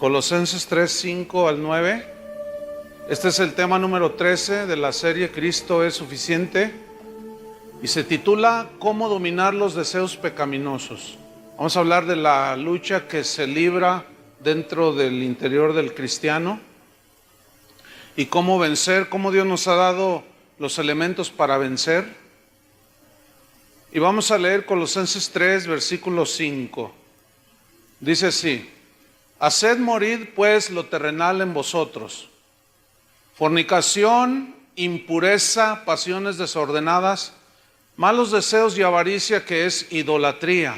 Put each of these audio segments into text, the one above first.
Colosenses 3, 5 al 9. Este es el tema número 13 de la serie Cristo es suficiente y se titula ¿Cómo dominar los deseos pecaminosos? Vamos a hablar de la lucha que se libra dentro del interior del cristiano y cómo vencer, cómo Dios nos ha dado los elementos para vencer. Y vamos a leer Colosenses 3, versículo 5. Dice así: haced morir pues lo terrenal en vosotros: fornicación, impureza, pasiones desordenadas, malos deseos y avaricia, que es idolatría,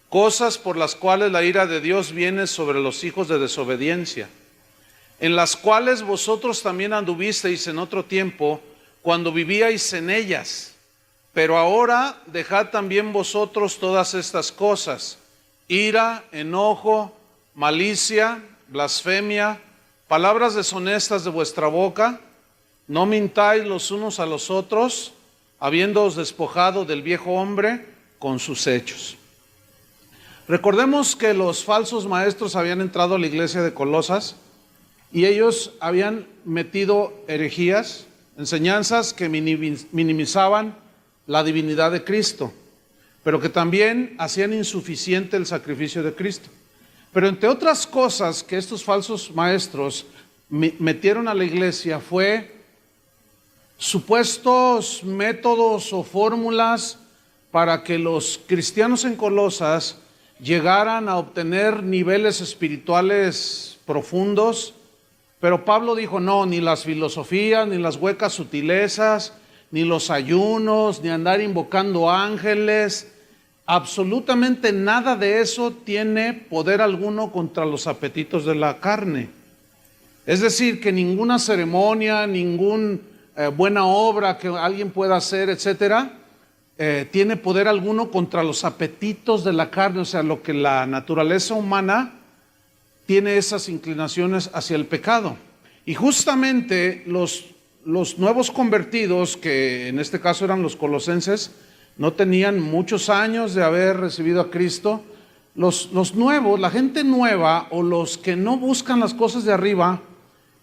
cosas por las cuales la ira de Dios viene sobre los hijos de desobediencia, en las cuales vosotros también anduvisteis en otro tiempo, cuando vivíais en ellas. Pero ahora dejad también vosotros todas estas cosas: ira, enojo, malicia, blasfemia, palabras deshonestas de vuestra boca. No mintáis los unos a los otros, habiéndoos despojado del viejo hombre con sus hechos. Recordemos que los falsos maestros habían entrado a la iglesia de Colosas y ellos habían metido herejías, enseñanzas que minimizaban la divinidad de Cristo, pero que también hacían insuficiente el sacrificio de Cristo. Pero entre otras cosas que estos falsos maestros metieron a la iglesia fue supuestos métodos o fórmulas para que los cristianos en Colosas llegaran a obtener niveles espirituales profundos. Pero Pablo dijo: no, ni las filosofías, ni las huecas sutilezas, ni los ayunos, ni andar invocando ángeles, absolutamente nada de eso tiene poder alguno contra los apetitos de la carne. Es decir, que ninguna ceremonia, ninguna buena obra que alguien pueda hacer, etcétera, tiene poder alguno contra los apetitos de la carne. O sea, lo que la naturaleza humana tiene, esas inclinaciones hacia el pecado. Y justamente los nuevos convertidos, que en este caso eran los colosenses, no tenían muchos años de haber recibido a Cristo. Los nuevos, la gente nueva, o los que no buscan las cosas de arriba,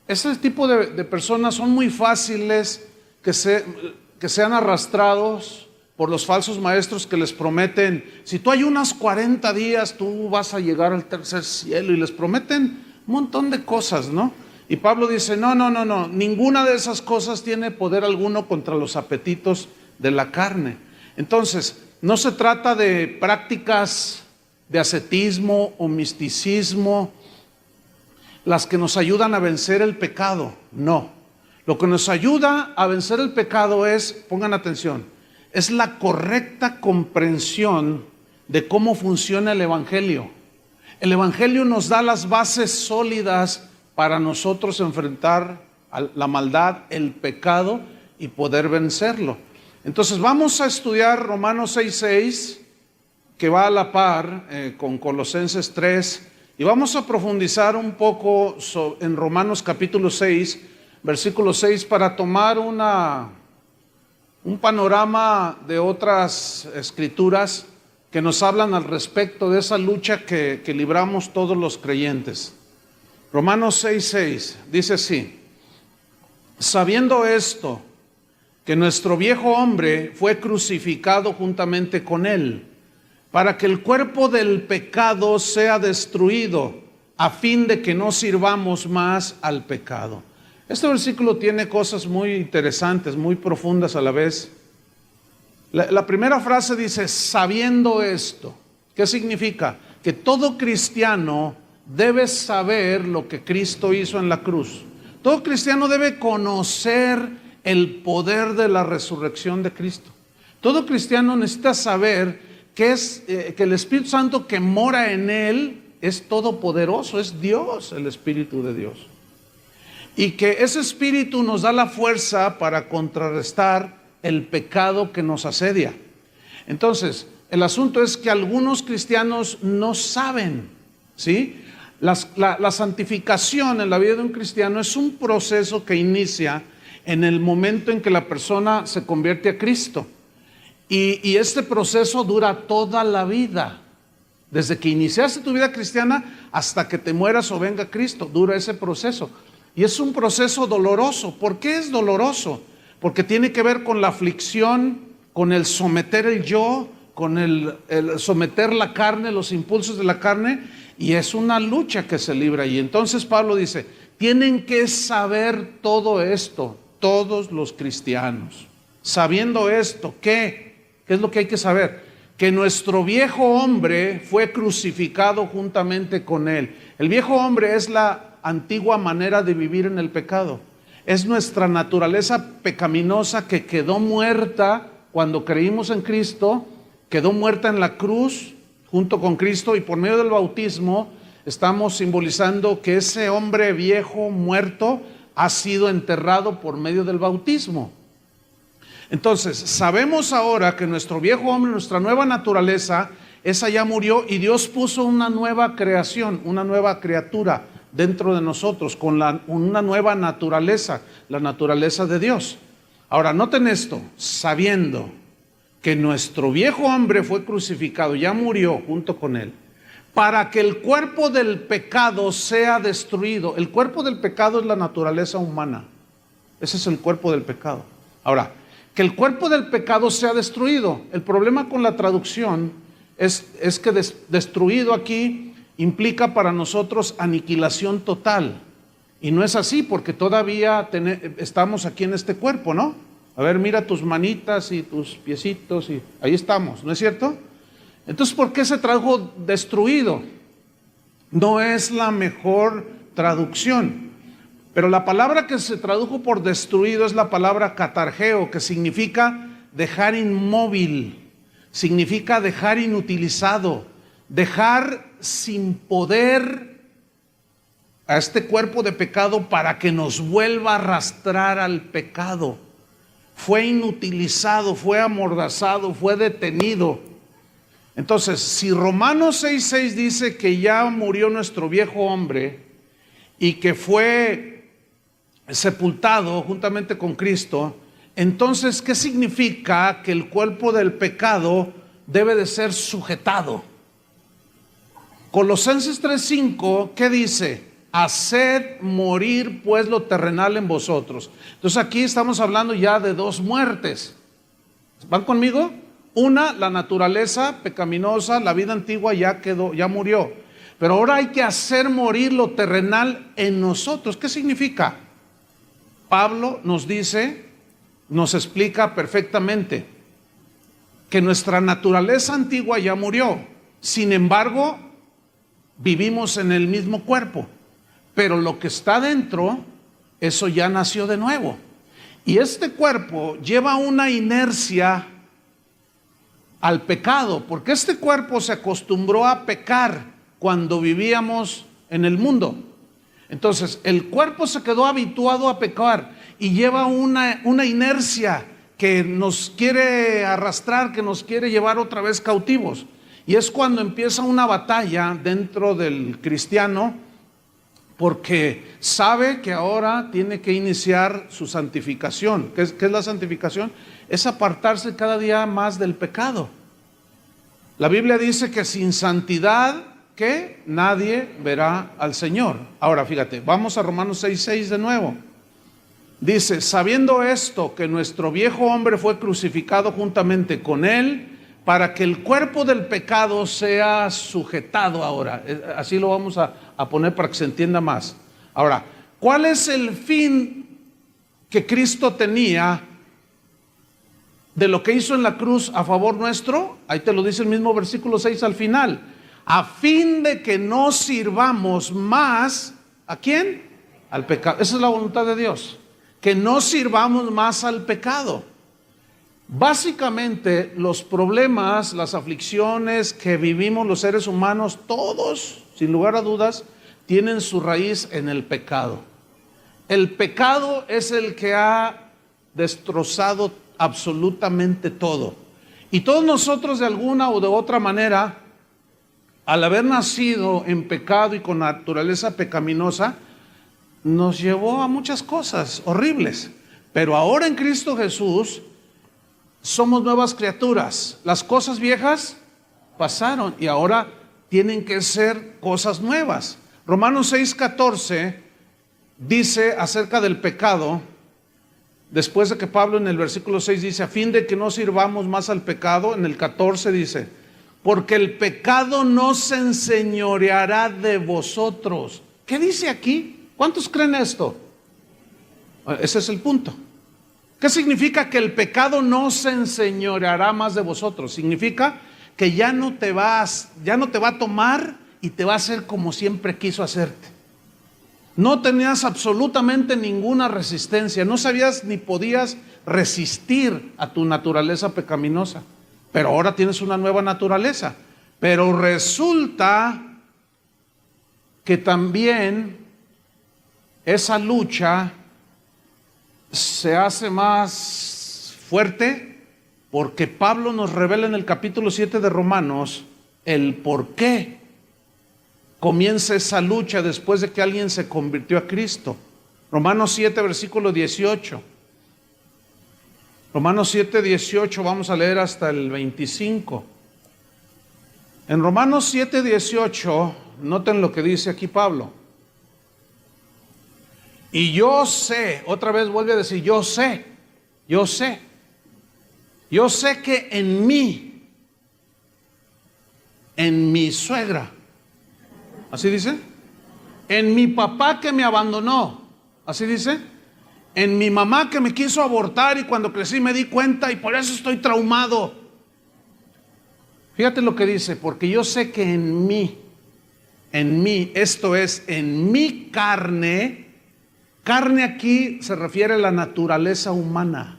ese tipo de personas son muy fáciles que sean arrastrados por los falsos maestros que les prometen: si tú ayunas 40 días, tú vas a llegar al tercer cielo, y les prometen un montón de cosas, ¿no? Y Pablo dice: no, ninguna de esas cosas tiene poder alguno contra los apetitos de la carne. Entonces, no se trata de prácticas de ascetismo o misticismo las que nos ayudan a vencer el pecado. No, lo que nos ayuda a vencer el pecado es, pongan atención, es la correcta comprensión de cómo funciona el Evangelio. El Evangelio nos da las bases sólidas para nosotros enfrentar la maldad, el pecado, y poder vencerlo. Entonces vamos a estudiar Romanos 6:6, que va a la par con Colosenses 3, y vamos a profundizar un poco en Romanos capítulo 6, versículo 6, para tomar un panorama de otras escrituras que nos hablan al respecto de esa lucha que libramos todos los creyentes. Romanos 6:6 dice así: sabiendo esto, que nuestro viejo hombre fue crucificado juntamente con él, para que el cuerpo del pecado sea destruido, a fin de que no sirvamos más al pecado. Este versículo tiene cosas muy interesantes, muy profundas a la vez. La primera frase dice: sabiendo esto. ¿Qué significa? Que todo cristiano debe saber lo que Cristo hizo en la cruz. Todo cristiano debe conocer el poder de la resurrección de Cristo. Todo cristiano necesita saber que el Espíritu Santo que mora en él es todopoderoso, es Dios, el Espíritu de Dios. Y que ese Espíritu nos da la fuerza para contrarrestar el pecado que nos asedia. Entonces, el asunto es que algunos cristianos no saben, ¿sí? La santificación en la vida de un cristiano es un proceso que inicia en el momento en que la persona se convierte a Cristo. Y este proceso dura toda la vida. Desde que iniciaste tu vida cristiana hasta que te mueras o venga Cristo, dura ese proceso. Y es un proceso doloroso. ¿Por qué es doloroso? Porque tiene que ver con la aflicción, con el someter el yo, con el someter la carne, los impulsos de la carne, y es una lucha que se libra ahí. Entonces Pablo dice, tienen que saber todo esto, todos los cristianos. Sabiendo esto, ¿qué es lo que hay que saber? Que nuestro viejo hombre fue crucificado juntamente con él. El viejo hombre es la antigua manera de vivir en el pecado. Es nuestra naturaleza pecaminosa que quedó muerta cuando creímos en Cristo, quedó muerta en la cruz junto con Cristo, y por medio del bautismo estamos simbolizando que ese hombre viejo muerto ha sido enterrado por medio del bautismo. Entonces, sabemos ahora que nuestro viejo hombre, nuestra nueva naturaleza, esa ya murió, y Dios puso una nueva creación, una nueva criatura dentro de nosotros, con una nueva naturaleza, la naturaleza de Dios. Ahora, noten esto, sabiendo que nuestro viejo hombre fue crucificado, ya murió junto con él, para que el cuerpo del pecado sea destruido. El cuerpo del pecado es la naturaleza humana. Ese es el cuerpo del pecado. Ahora, que el cuerpo del pecado sea destruido. El problema con la traducción es que destruido aquí implica para nosotros aniquilación total. Y no es así, porque todavía estamos aquí en este cuerpo, ¿no? A ver, mira tus manitas y tus piecitos, y ahí estamos, ¿no es cierto? Entonces, ¿por qué se tradujo destruido? No es la mejor traducción. Pero la palabra que se tradujo por destruido es la palabra catargeo, que significa dejar inmóvil, significa dejar inutilizado, dejar sin poder a este cuerpo de pecado para que nos vuelva a arrastrar al pecado. Fue inutilizado, fue amordazado, fue detenido. Entonces, si Romanos 6:6 dice que ya murió nuestro viejo hombre y que fue sepultado juntamente con Cristo, entonces, ¿qué significa que el cuerpo del pecado debe de ser sujetado? Colosenses 3:5, ¿qué dice? Haced morir pues lo terrenal en vosotros. Entonces aquí estamos hablando ya de dos muertes. ¿Van conmigo? Una, la naturaleza pecaminosa, la vida antigua ya quedó, ya murió. Pero ahora hay que hacer morir lo terrenal en nosotros. ¿Qué significa? Pablo nos dice, nos explica perfectamente que nuestra naturaleza antigua ya murió. Sin embargo, vivimos en el mismo cuerpo, pero lo que está dentro, eso ya nació de nuevo. Y este cuerpo lleva una inercia al pecado, porque este cuerpo se acostumbró a pecar cuando vivíamos en el mundo. Entonces, el cuerpo se quedó habituado a pecar y lleva una inercia que nos quiere arrastrar, que nos quiere llevar otra vez cautivos. Y es cuando empieza una batalla dentro del cristiano, porque sabe que ahora tiene que iniciar su santificación. ¿Qué es la santificación? Es apartarse cada día más del pecado. La Biblia dice que sin santidad, ¿qué? Nadie verá al Señor. Ahora fíjate, vamos a Romanos 6:6 de nuevo. Dice, sabiendo esto, que nuestro viejo hombre fue crucificado juntamente con él, para que el cuerpo del pecado sea sujetado ahora. Así lo vamos a poner para que se entienda más. Ahora, ¿cuál es el fin que Cristo tenía de lo que hizo en la cruz a favor nuestro? Ahí te lo dice el mismo versículo 6 al final. A fin de que no sirvamos más, ¿a quién? Al pecado. Esa es la voluntad de Dios, que no sirvamos más al pecado. Básicamente, los problemas, las aflicciones que vivimos los seres humanos, todos, sin lugar a dudas, tienen su raíz en el pecado. El pecado es el que ha destrozado absolutamente todo. Y todos nosotros, de alguna o de otra manera, al haber nacido en pecado y con naturaleza pecaminosa, nos llevó a muchas cosas horribles. Pero ahora en Cristo Jesús somos nuevas criaturas. Las cosas viejas pasaron y ahora tienen que ser cosas nuevas. Romanos 6:14 dice acerca del pecado, después de que Pablo en el versículo 6 dice, a fin de que no sirvamos más al pecado, en el 14 dice, porque el pecado no se enseñoreará de vosotros. ¿Qué dice aquí? ¿Cuántos creen esto? Ese es el punto. ¿Qué significa que el pecado no se enseñoreará más de vosotros? Significa que ya no te va a tomar y te va a hacer como siempre quiso hacerte. No tenías absolutamente ninguna resistencia, no sabías ni podías resistir a tu naturaleza pecaminosa, pero ahora tienes una nueva naturaleza. Pero resulta que también esa lucha se hace más fuerte porque Pablo nos revela en el capítulo 7 de Romanos el por qué comienza esa lucha después de que alguien se convirtió a Cristo. Romanos 7, versículo 18. Romanos 7, 18, vamos a leer hasta el 25. En Romanos 7, 18, noten lo que dice aquí Pablo. Y yo sé, otra vez vuelve a decir, yo sé que en mi suegra, ¿así dice? En mi papá que me abandonó, ¿así dice? En mi mamá que me quiso abortar y cuando crecí me di cuenta y por eso estoy traumado. Fíjate lo que dice, porque yo sé que en mí, esto es, en mi carne aquí se refiere a la naturaleza humana.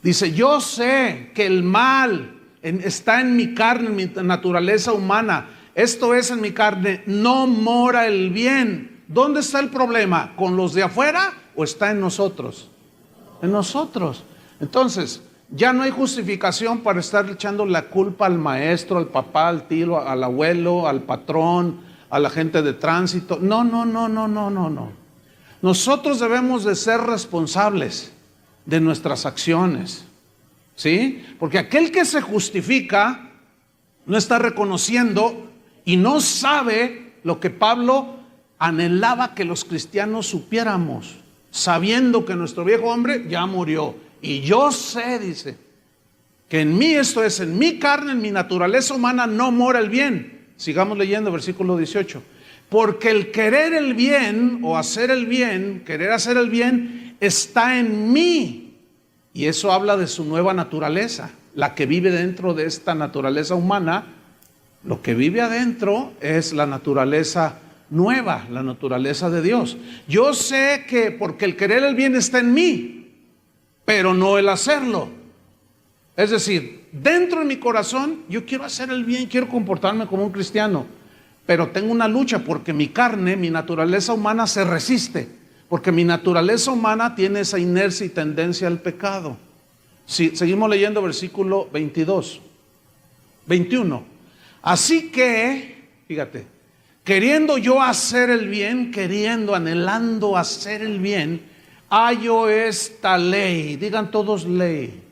Dice, yo sé que el mal está en mi carne, en mi naturaleza humana. Esto es, en mi carne no mora el bien. ¿Dónde está el problema? ¿Con los de afuera o está en nosotros? En nosotros. Entonces, ya no hay justificación para estar echando la culpa al maestro, al papá, al tío, al abuelo, al patrón, a la gente de tránsito. No. Nosotros debemos de ser responsables de nuestras acciones, ¿sí? Porque aquel que se justifica no está reconociendo y no sabe lo que Pablo anhelaba que los cristianos supiéramos, sabiendo que nuestro viejo hombre ya murió. Y yo sé, dice, que en mí, esto es, en mi carne, en mi naturaleza humana, no mora el bien. Sigamos leyendo versículo 18. Porque el querer el bien o hacer el bien, querer hacer el bien, está en mí. Y eso habla de su nueva naturaleza, la que vive dentro de esta naturaleza humana. Lo que vive adentro es la naturaleza nueva, la naturaleza de Dios. Yo sé que porque el querer el bien está en mí, pero no el hacerlo. Es decir, dentro de mi corazón yo quiero hacer el bien, quiero comportarme como un cristiano, pero tengo una lucha porque mi carne, mi naturaleza humana se resiste, porque mi naturaleza humana tiene esa inercia y tendencia al pecado. Sí, seguimos leyendo versículo 21. Así que, fíjate, queriendo yo hacer el bien, anhelando hacer el bien, hallo esta ley. Digan todos ley.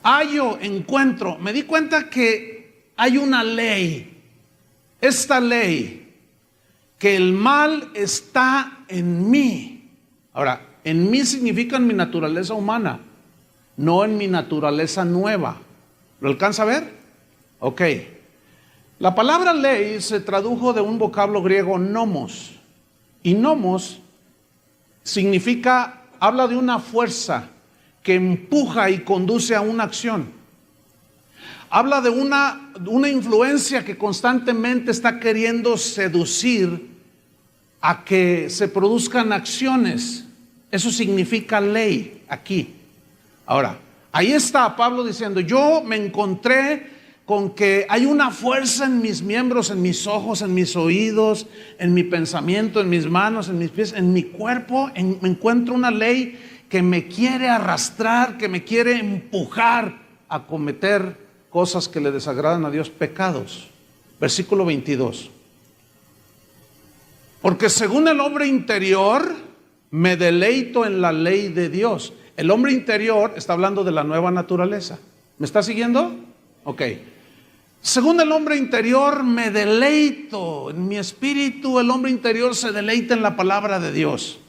Hallo, encuentro. Me di cuenta que hay una ley. Esta ley, que el mal está en mí. Ahora, en mí significa en mi naturaleza humana, no en mi naturaleza nueva. ¿Lo alcanza a ver? Ok. La palabra ley se tradujo de un vocablo griego nomos. Y nomos significa, habla de una fuerza que empuja y conduce a una acción. Habla de una influencia que constantemente está queriendo seducir a que se produzcan acciones. Eso significa ley aquí. Ahora, ahí está Pablo diciendo, yo me encontré con que hay una fuerza en mis miembros, en mis ojos, en mis oídos, en mi pensamiento, en mis manos, en mis pies, en mi cuerpo. Me encuentro una ley que me quiere arrastrar, que me quiere empujar a cometer cosas que le desagradan a Dios, pecados. Versículo 22. Porque según el hombre interior, me deleito en la ley de Dios. El hombre interior está hablando de la nueva naturaleza. ¿Me está siguiendo? Ok. Según el hombre interior me deleito, en mi espíritu el hombre interior se deleita en la palabra de Dios.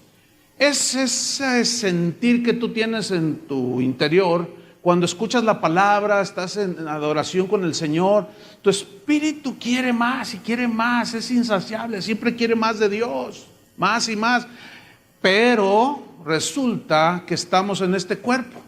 Es ese sentir que tú tienes en tu interior cuando escuchas la palabra, estás en adoración con el Señor. Tu espíritu quiere más y quiere más, es insaciable, siempre quiere más de Dios, más y más. Pero resulta que estamos en este cuerpo.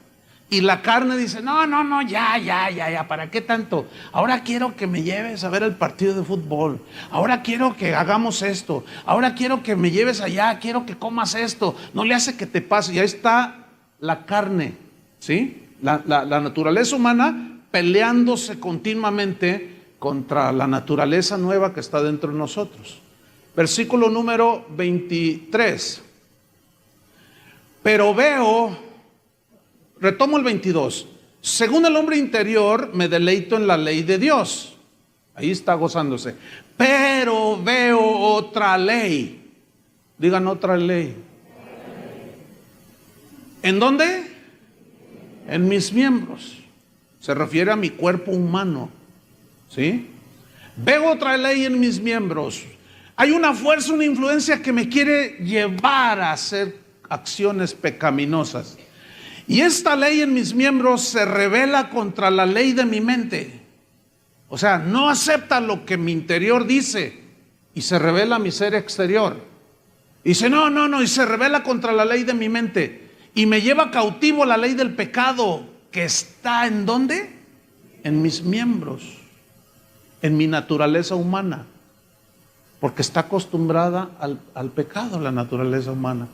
Y la carne dice, no, ya, ¿para qué tanto? Ahora quiero que me lleves a ver el partido de fútbol. Ahora quiero que hagamos esto. Ahora quiero que me lleves allá, quiero que comas esto. No le hace que te pase. Y ahí está la carne, ¿sí? La naturaleza humana peleándose continuamente contra la naturaleza nueva que está dentro de nosotros. Versículo número 23. Pero veo... Retomo el 22. Según el hombre interior, me deleito en la ley de Dios. Ahí está gozándose. Pero veo otra ley. Digan otra ley. ¿En dónde? En mis miembros. Se refiere a mi cuerpo humano. ¿Sí? Veo otra ley en mis miembros. Hay una fuerza, una influencia que me quiere llevar a hacer acciones pecaminosas. Y esta ley en mis miembros se rebela contra la ley de mi mente. O sea, no acepta lo que mi interior dice y se rebela mi ser exterior. Y dice, no, y se rebela contra la ley de mi mente. Y me lleva cautivo la ley del pecado que está ¿en dónde? En mis miembros, en mi naturaleza humana. Porque está acostumbrada al pecado, la naturaleza humana.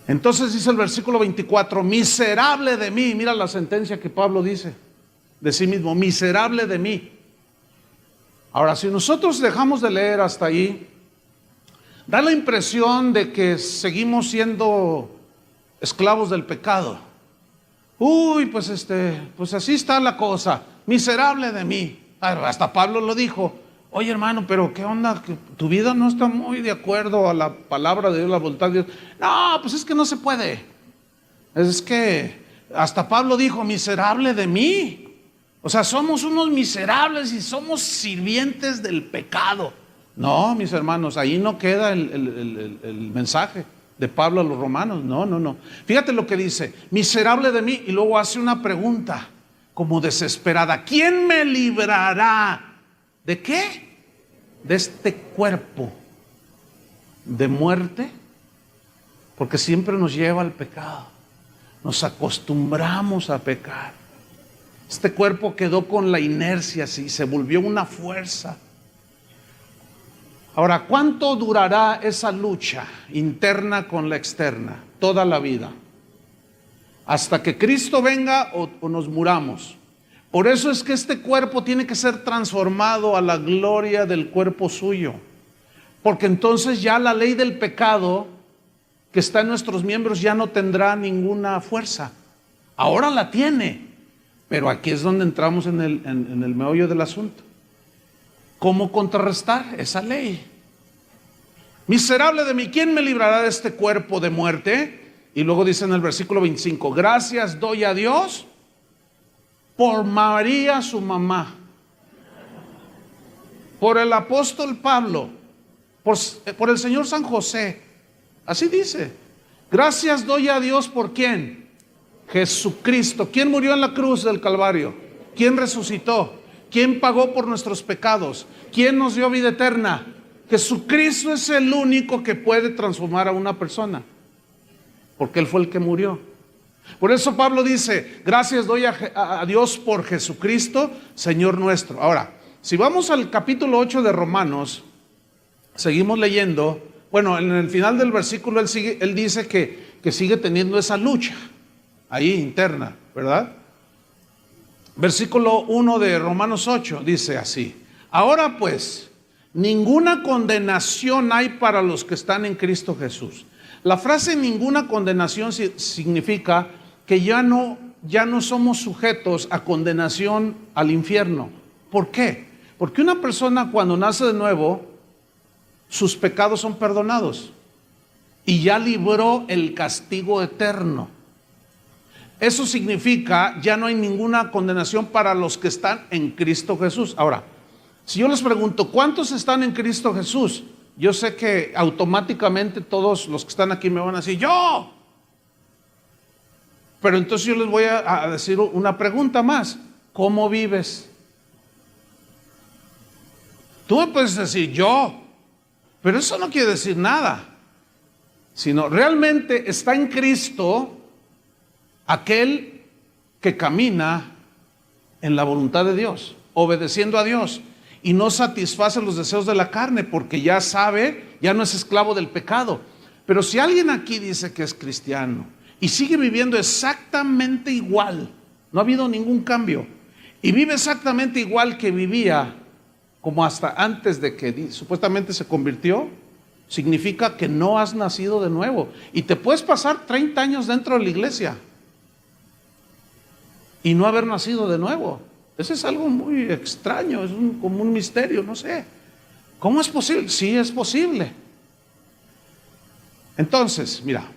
Entonces dice el versículo 24, miserable de mí. Mira la sentencia que Pablo dice de sí mismo, miserable de mí. Ahora, si nosotros dejamos de leer hasta ahí, da la impresión de que seguimos siendo esclavos del pecado. Uy, pues así está la cosa, miserable de mí. Hasta Pablo lo dijo. Oye, hermano, pero ¿qué onda? Que tu vida no está muy de acuerdo a la palabra de Dios, la voluntad de Dios. No, pues es que no se puede. Es que hasta Pablo dijo, miserable de mí. O sea, somos unos miserables y somos sirvientes del pecado. No, mis hermanos, ahí no queda el mensaje de Pablo a los romanos. No. Fíjate lo que dice, miserable de mí. Y luego hace una pregunta como desesperada. ¿Quién me librará? ¿De qué? De este cuerpo de muerte, porque siempre nos lleva al pecado. Nos acostumbramos a pecar. Este cuerpo quedó con la inercia, sí, se volvió una fuerza. Ahora, ¿cuánto durará esa lucha interna con la externa? Toda la vida. Hasta que Cristo venga o nos muramos. Por eso es que este cuerpo tiene que ser transformado a la gloria del cuerpo suyo. Porque entonces ya la ley del pecado que está en nuestros miembros ya no tendrá ninguna fuerza. Ahora la tiene, pero aquí es donde entramos en el meollo del asunto. ¿Cómo contrarrestar esa ley? Miserable de mí, ¿quién me librará de este cuerpo de muerte? Y luego dice en el versículo 25, gracias doy a Dios por María su mamá, por el apóstol Pablo, por el Señor San José. Así dice, gracias doy a Dios por ¿quién? Jesucristo. ¿Quién murió en la cruz del Calvario? ¿Quién resucitó? ¿Quién pagó por nuestros pecados? ¿Quién nos dio vida eterna? Jesucristo es el único que puede transformar a una persona, porque Él fue el que murió. Por eso Pablo dice, gracias doy a Dios por Jesucristo, Señor nuestro. Ahora, si vamos al capítulo 8 de Romanos, seguimos leyendo. Bueno, en el final del versículo él dice que sigue teniendo esa lucha ahí interna, ¿verdad? Versículo 1 de Romanos 8 dice así, ahora pues, ninguna condenación hay para los que están en Cristo Jesús. La frase ninguna condenación significa que ya no somos sujetos a condenación al infierno. ¿Por qué? Porque una persona cuando nace de nuevo, sus pecados son perdonados y ya libró el castigo eterno. Eso significa, ya no hay ninguna condenación para los que están en Cristo Jesús. Ahora, si yo les pregunto, ¿cuántos están en Cristo Jesús? Yo sé que automáticamente todos los que están aquí me van a decir, ¡yo! Pero entonces yo les voy a decir una pregunta más. ¿Cómo vives? Tú me puedes decir, yo, pero eso no quiere decir nada. Sino, realmente está en Cristo aquel que camina en la voluntad de Dios, obedeciendo a Dios, y no satisface los deseos de la carne, porque ya sabe, ya no es esclavo del pecado. Pero si alguien aquí dice que es cristiano y sigue viviendo exactamente igual, no ha habido ningún cambio, y vive exactamente igual que vivía como hasta antes de que supuestamente se convirtió, significa que no has nacido de nuevo. Y te puedes pasar 30 años dentro de la iglesia y no haber nacido de nuevo. Eso es algo muy extraño, es como un misterio, no sé. ¿Cómo es posible? Sí, es posible. Entonces, mira,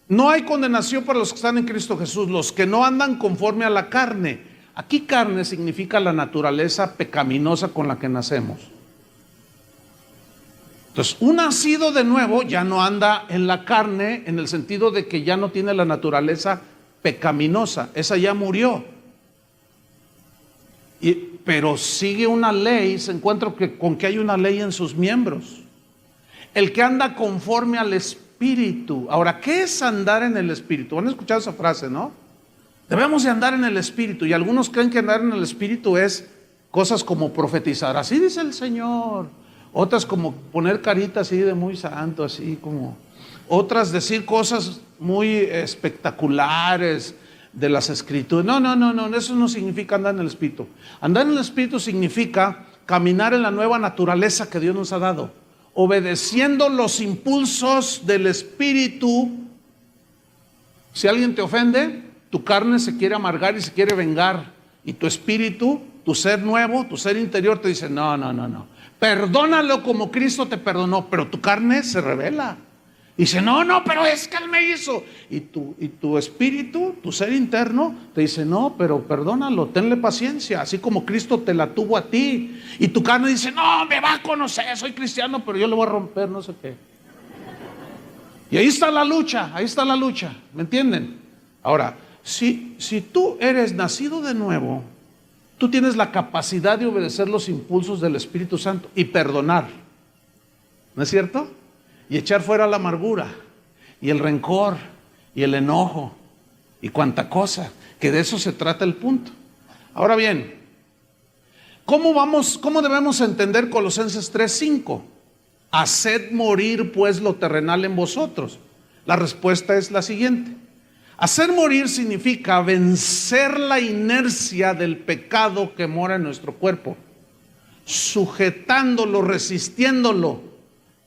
no hay condenación para los que están en Cristo Jesús, los que no andan conforme a la carne. Aquí carne significa la naturaleza pecaminosa con la que nacemos. Entonces, un nacido de nuevo ya no anda en la carne en el sentido de que ya no tiene la naturaleza pecaminosa, esa ya murió. Pero sigue una ley, se encuentra con que hay una ley en sus miembros. El que anda conforme al Espíritu. Ahora, ¿qué es andar en el Espíritu? ¿Han escuchado esa frase, no? Debemos de andar en el Espíritu. Y algunos creen que andar en el Espíritu es cosas como profetizar, así dice el Señor. Otras como poner carita así de muy santo, así como. Otras decir cosas muy espectaculares de las Escrituras. No, eso no significa andar en el Espíritu. Andar en el Espíritu significa caminar en la nueva naturaleza que Dios nos ha dado, obedeciendo los impulsos del Espíritu. Si alguien te ofende, tu carne se quiere amargar y se quiere vengar, y tu espíritu, tu ser nuevo, tu ser interior te dice, no, perdónalo como Cristo te perdonó, pero tu carne se rebela. Dice, no, pero es que Él me hizo. Y tu espíritu, tu ser interno, te dice, no, pero perdónalo, tenle paciencia, así como Cristo te la tuvo a ti. Y tu carne dice, no, me va a conocer, soy cristiano, pero yo le voy a romper, no sé qué. Y ahí está la lucha, ¿me entienden? Ahora, si tú eres nacido de nuevo, tú tienes la capacidad de obedecer los impulsos del Espíritu Santo y perdonar, ¿no es cierto? Y echar fuera la amargura y el rencor y el enojo y cuanta cosa, que de eso se trata el punto. Ahora bien, ¿cómo debemos entender Colosenses 3:5? Haced morir pues lo terrenal en vosotros. La respuesta es la siguiente. Hacer morir significa vencer la inercia del pecado que mora en nuestro cuerpo, sujetándolo, resistiéndolo.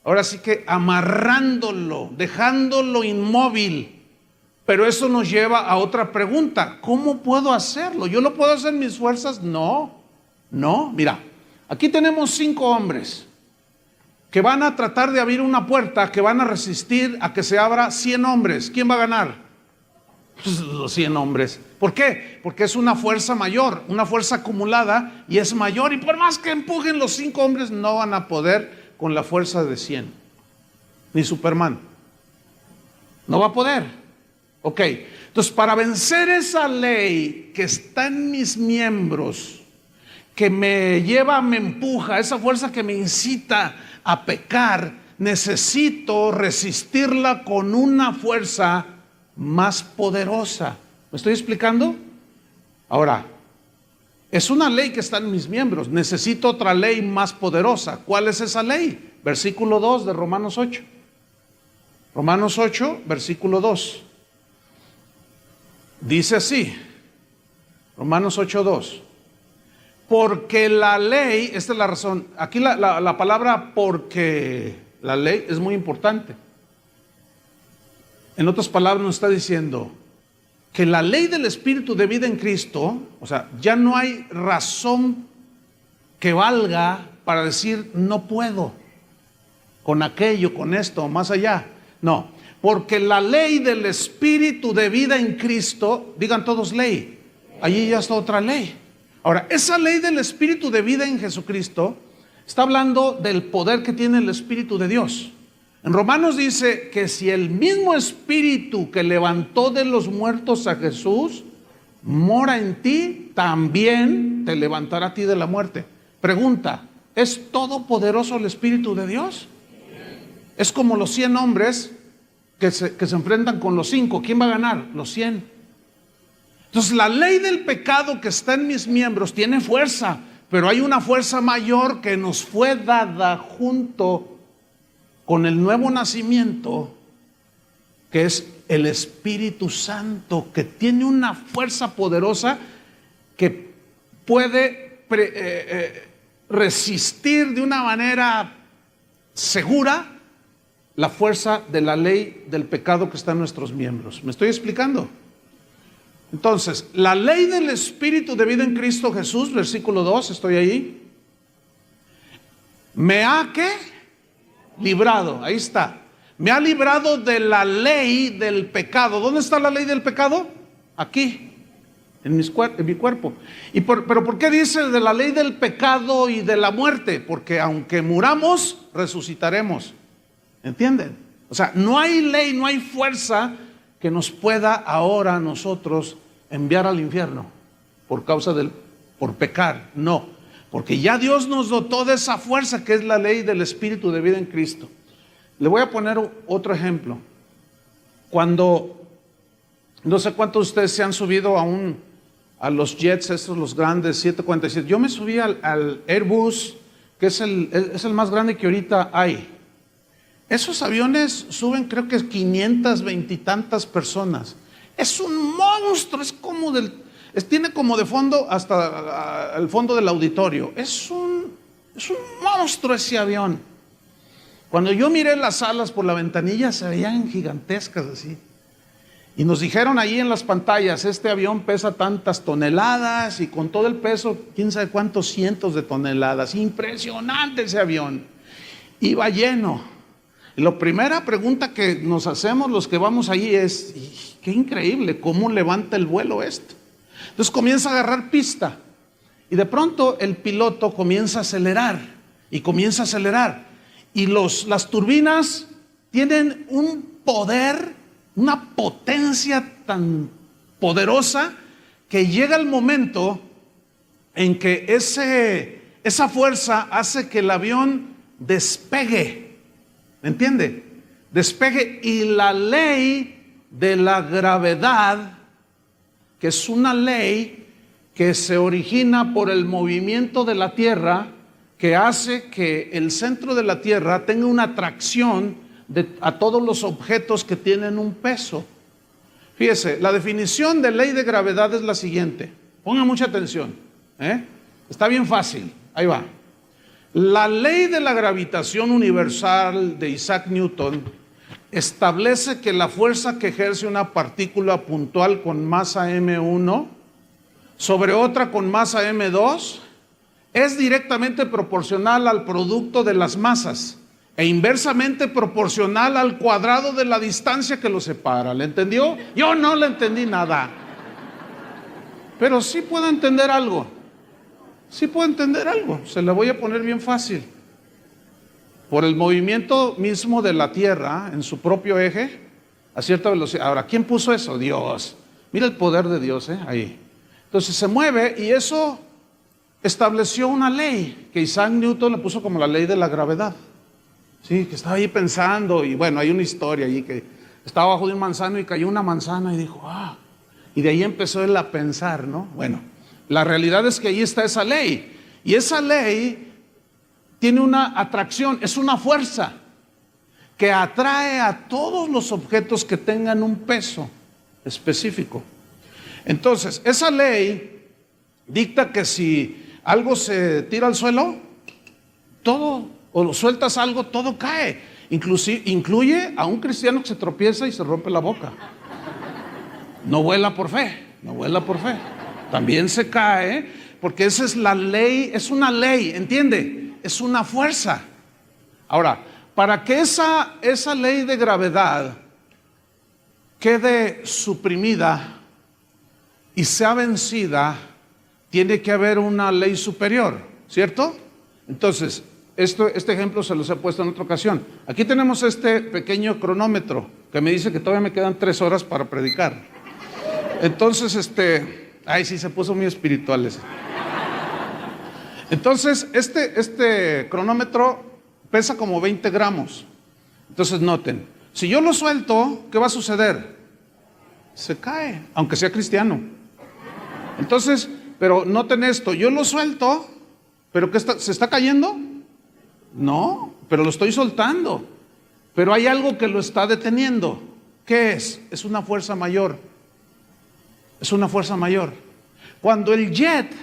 Ahora sí que amarrándolo, dejándolo inmóvil. Pero eso nos lleva a otra pregunta. ¿Cómo puedo hacerlo? ¿Yo lo puedo hacer en mis fuerzas? No. Mira, aquí tenemos 5 hombres que van a tratar de abrir una puerta, que van a resistir a que se abra 100 hombres. ¿Quién va a ganar? Pues los 100 hombres. ¿Por qué? Porque es una fuerza mayor, una fuerza acumulada y es mayor. Y por más que empujen los 5 hombres, no van a poder con la fuerza de 100. Ni Superman. No va a poder. Ok. Entonces, para vencer esa ley que está en mis miembros, que me lleva, me empuja, esa fuerza que me incita a pecar, necesito resistirla con una fuerza más poderosa. ¿Me estoy explicando? Ahora, es una ley que está en mis miembros. Necesito otra ley más poderosa. ¿Cuál es esa ley? Versículo 2 de Romanos 8. Romanos 8, versículo 2. Dice así. Romanos 8, 2. Porque la ley, esta es la razón. Aquí la palabra porque la ley es muy importante. En otras palabras nos está diciendo que la ley del Espíritu de vida en Cristo, o sea, ya no hay razón que valga para decir no puedo con aquello, con esto, más allá. No, Porque la ley del Espíritu de vida en Cristo, digan todos ley, allí ya está otra ley. Ahora, esa ley del Espíritu de vida en Jesucristo está hablando del poder que tiene el Espíritu de Dios. En Romanos dice que si el mismo Espíritu que levantó de los muertos a Jesús mora en ti, también te levantará a ti de la muerte. Pregunta, ¿es todopoderoso el Espíritu de Dios? Es como los 100 hombres que se enfrentan con los 5. ¿Quién va a ganar? Los 100. Entonces la ley del pecado que está en mis miembros tiene fuerza, pero hay una fuerza mayor que nos fue dada junto con el nuevo nacimiento, que es el Espíritu Santo, que tiene una fuerza poderosa que puede resistir de una manera segura la fuerza de la ley del pecado que está en nuestros miembros. ¿Me estoy explicando? Entonces, la ley del Espíritu de vida en Cristo Jesús, versículo 2, estoy ahí. ¿Me ha qué? Librado, ahí está. Me ha librado de la ley del pecado. ¿Dónde está la ley del pecado? Aquí, en mi cuerpo. ¿Pero por qué dice de la ley del pecado y de la muerte? Porque aunque muramos, resucitaremos. ¿Entienden? O sea, no hay ley, no hay fuerza que nos pueda ahora a nosotros enviar al infierno por pecar. No, porque ya Dios nos dotó de esa fuerza que es la ley del Espíritu de vida en Cristo. Le voy a poner otro ejemplo. Cuando, no sé cuántos de ustedes se han subido a los jets, estos los grandes, 747. Yo me subí al Airbus, que es el más grande que ahorita hay. Esos aviones suben creo que 520 y tantas personas. Es un monstruo, tiene como de fondo hasta el fondo del auditorio. Es un monstruo ese avión. Cuando yo miré las alas por la ventanilla se veían gigantescas así. Y nos dijeron ahí en las pantallas, este avión pesa tantas toneladas y con todo el peso, quién sabe cuántos cientos de toneladas. Impresionante ese avión. Iba lleno. Y la primera pregunta que nos hacemos los que vamos allí es, qué increíble, ¿cómo levanta el vuelo esto? Entonces comienza a agarrar pista y de pronto el piloto comienza a acelerar y comienza a acelerar. Y las turbinas tienen un poder, una potencia tan poderosa que llega el momento en que esa fuerza hace que el avión despegue. ¿Me entiende? Despegue. Y la ley de la gravedad, que es una ley que se origina por el movimiento de la Tierra, que hace que el centro de la Tierra tenga una atracción a todos los objetos que tienen un peso. Fíjese, la definición de ley de gravedad es la siguiente. Ponga mucha atención. Está bien fácil. Ahí va. La ley de la gravitación universal de Isaac Newton establece que la fuerza que ejerce una partícula puntual con masa m1 sobre otra con masa m2 es directamente proporcional al producto de las masas e inversamente proporcional al cuadrado de la distancia que los separa. ¿Le entendió? Yo no le entendí nada. Pero sí puedo entender algo. Sí puedo entender algo, se la voy a poner bien fácil. Por el movimiento mismo de la Tierra en su propio eje a cierta velocidad. Ahora, ¿quién puso eso? Dios. Mira el poder de Dios, ahí. Entonces se mueve y eso estableció una ley que Isaac Newton le puso como la ley de la gravedad. Sí, que estaba ahí pensando y bueno, hay una historia allí que estaba bajo de un manzano y cayó una manzana y dijo, y de ahí empezó él a pensar, ¿no? Bueno. La realidad es que ahí está esa ley. Y esa ley tiene una atracción, es una fuerza que atrae a todos los objetos que tengan un peso específico. Entonces, esa ley dicta que si algo se tira al suelo, todo, o sueltas algo, todo cae. Incluye a un cristiano que se tropieza y se rompe la boca. No vuela por fe, no vuela por fe. También se cae, porque esa es la ley, es una ley, ¿entiende? Es una fuerza. Ahora, para que esa ley de gravedad quede suprimida y sea vencida, tiene que haber una ley superior, ¿cierto? Entonces, este ejemplo se los he puesto en otra ocasión. Aquí tenemos este pequeño cronómetro que me dice que todavía me quedan 3 horas para predicar. Entonces, ay, sí, se puso muy espiritual ese. Entonces, este cronómetro pesa como 20 gramos. Entonces, noten, si yo lo suelto, ¿qué va a suceder? Se cae, aunque sea cristiano. Entonces, pero noten esto, yo lo suelto, pero ¿qué está? ¿Se está cayendo? No, pero lo estoy soltando. Pero hay algo que lo está deteniendo. ¿Qué es? Es una fuerza mayor. Es una fuerza mayor. Cuando el jet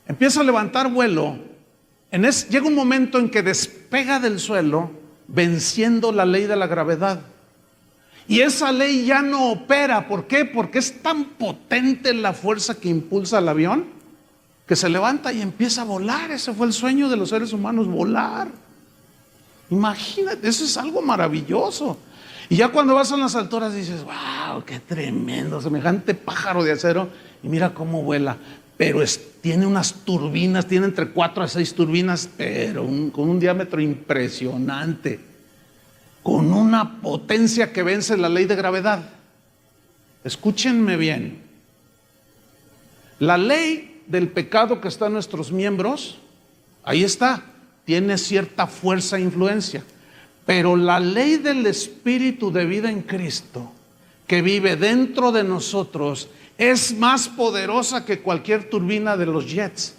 empieza a levantar vuelo, llega un momento en que despega del suelo, venciendo la ley de la gravedad. Y esa ley ya no opera. ¿Por qué? Porque es tan potente la fuerza que impulsa al avión, que se levanta y empieza a volar. Ese fue el sueño de los seres humanos, volar. Imagínate, eso es algo maravilloso. Y ya cuando vas a las alturas dices, wow, qué tremendo, semejante pájaro de acero, y mira cómo vuela. Pero tiene unas turbinas, tiene entre 4 a 6 turbinas, pero con un diámetro impresionante, con una potencia que vence la ley de gravedad. Escúchenme bien. La ley del pecado que está en nuestros miembros, ahí está, tiene cierta fuerza e influencia. Pero la ley del Espíritu de vida en Cristo, que vive dentro de nosotros, es más poderosa que cualquier turbina de los jets.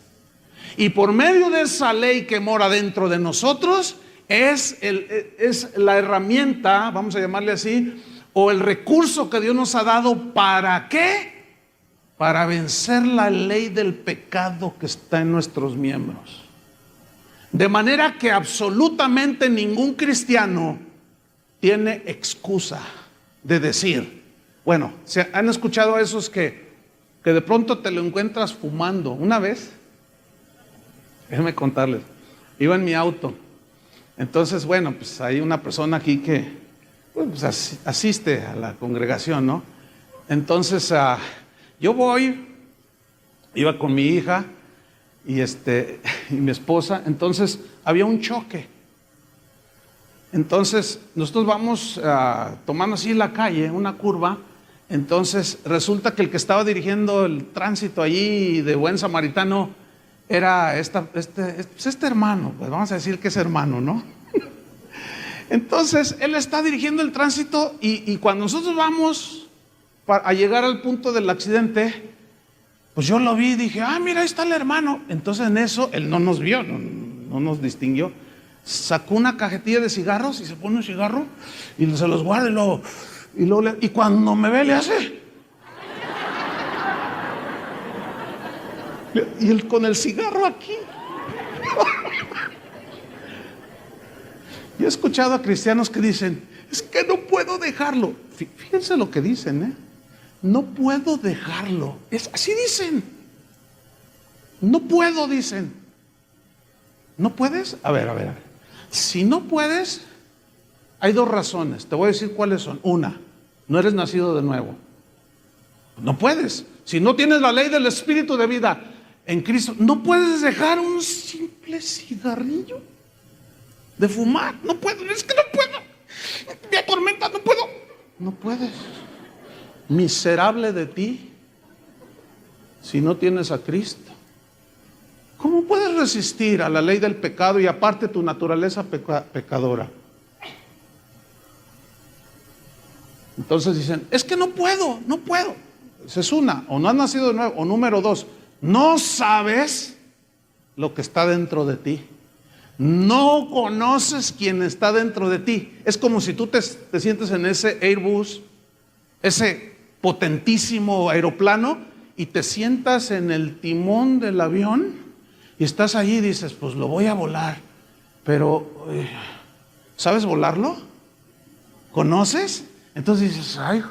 Y por medio de esa ley que mora dentro de nosotros, es la herramienta, vamos a llamarle así, o el recurso que Dios nos ha dado. ¿Para qué? Para vencer la ley del pecado que está en nuestros miembros. De manera que absolutamente ningún cristiano tiene excusa de decir, bueno, ¿se han escuchado a esos que de pronto te lo encuentras fumando? Una vez, déjenme contarles, iba en mi auto. Entonces, bueno, pues hay una persona aquí que pues, asiste a la congregación, ¿no? Entonces, yo iba con mi hija y mi esposa. Entonces, había un choque. Entonces, nosotros vamos tomando así la calle, una curva. Entonces, resulta que el que estaba dirigiendo el tránsito allí de buen samaritano era este hermano, pues vamos a decir que es hermano, ¿no? Entonces, él está dirigiendo el tránsito y cuando nosotros vamos a llegar al punto del accidente, pues yo lo vi y dije, mira, ahí está el hermano. Entonces en eso, él no nos vio, no nos distinguió. Sacó una cajetilla de cigarros y se pone un cigarro y se los guarda y cuando me ve le hace. Y él con el cigarro aquí. Yo he escuchado a cristianos que dicen, es que no puedo dejarlo. Fíjense lo que dicen, no puedo dejarlo. Así dicen. No puedo, dicen. ¿No puedes? A ver. Si no puedes, hay 2 razones. Te voy a decir cuáles son. Una, no eres nacido de nuevo. No puedes. Si no tienes la ley del Espíritu de vida en Cristo, no puedes dejar un simple cigarrillo de fumar. No puedo, es que no puedo. Me atormenta, no puedo. No puedes. Miserable de ti si no tienes a Cristo. ¿Cómo puedes resistir a la ley del pecado y aparte tu naturaleza pecadora? Entonces dicen, es que no puedo. Esa es una, o no has nacido de nuevo, o número 2, no sabes lo que está dentro de ti. No conoces quién está dentro de ti. Es como si tú te sientes en ese Airbus, ese potentísimo aeroplano, y te sientas en el timón del avión y estás allí y dices, pues lo voy a volar, pero ¿sabes volarlo? ¿Conoces? Entonces dices, ay,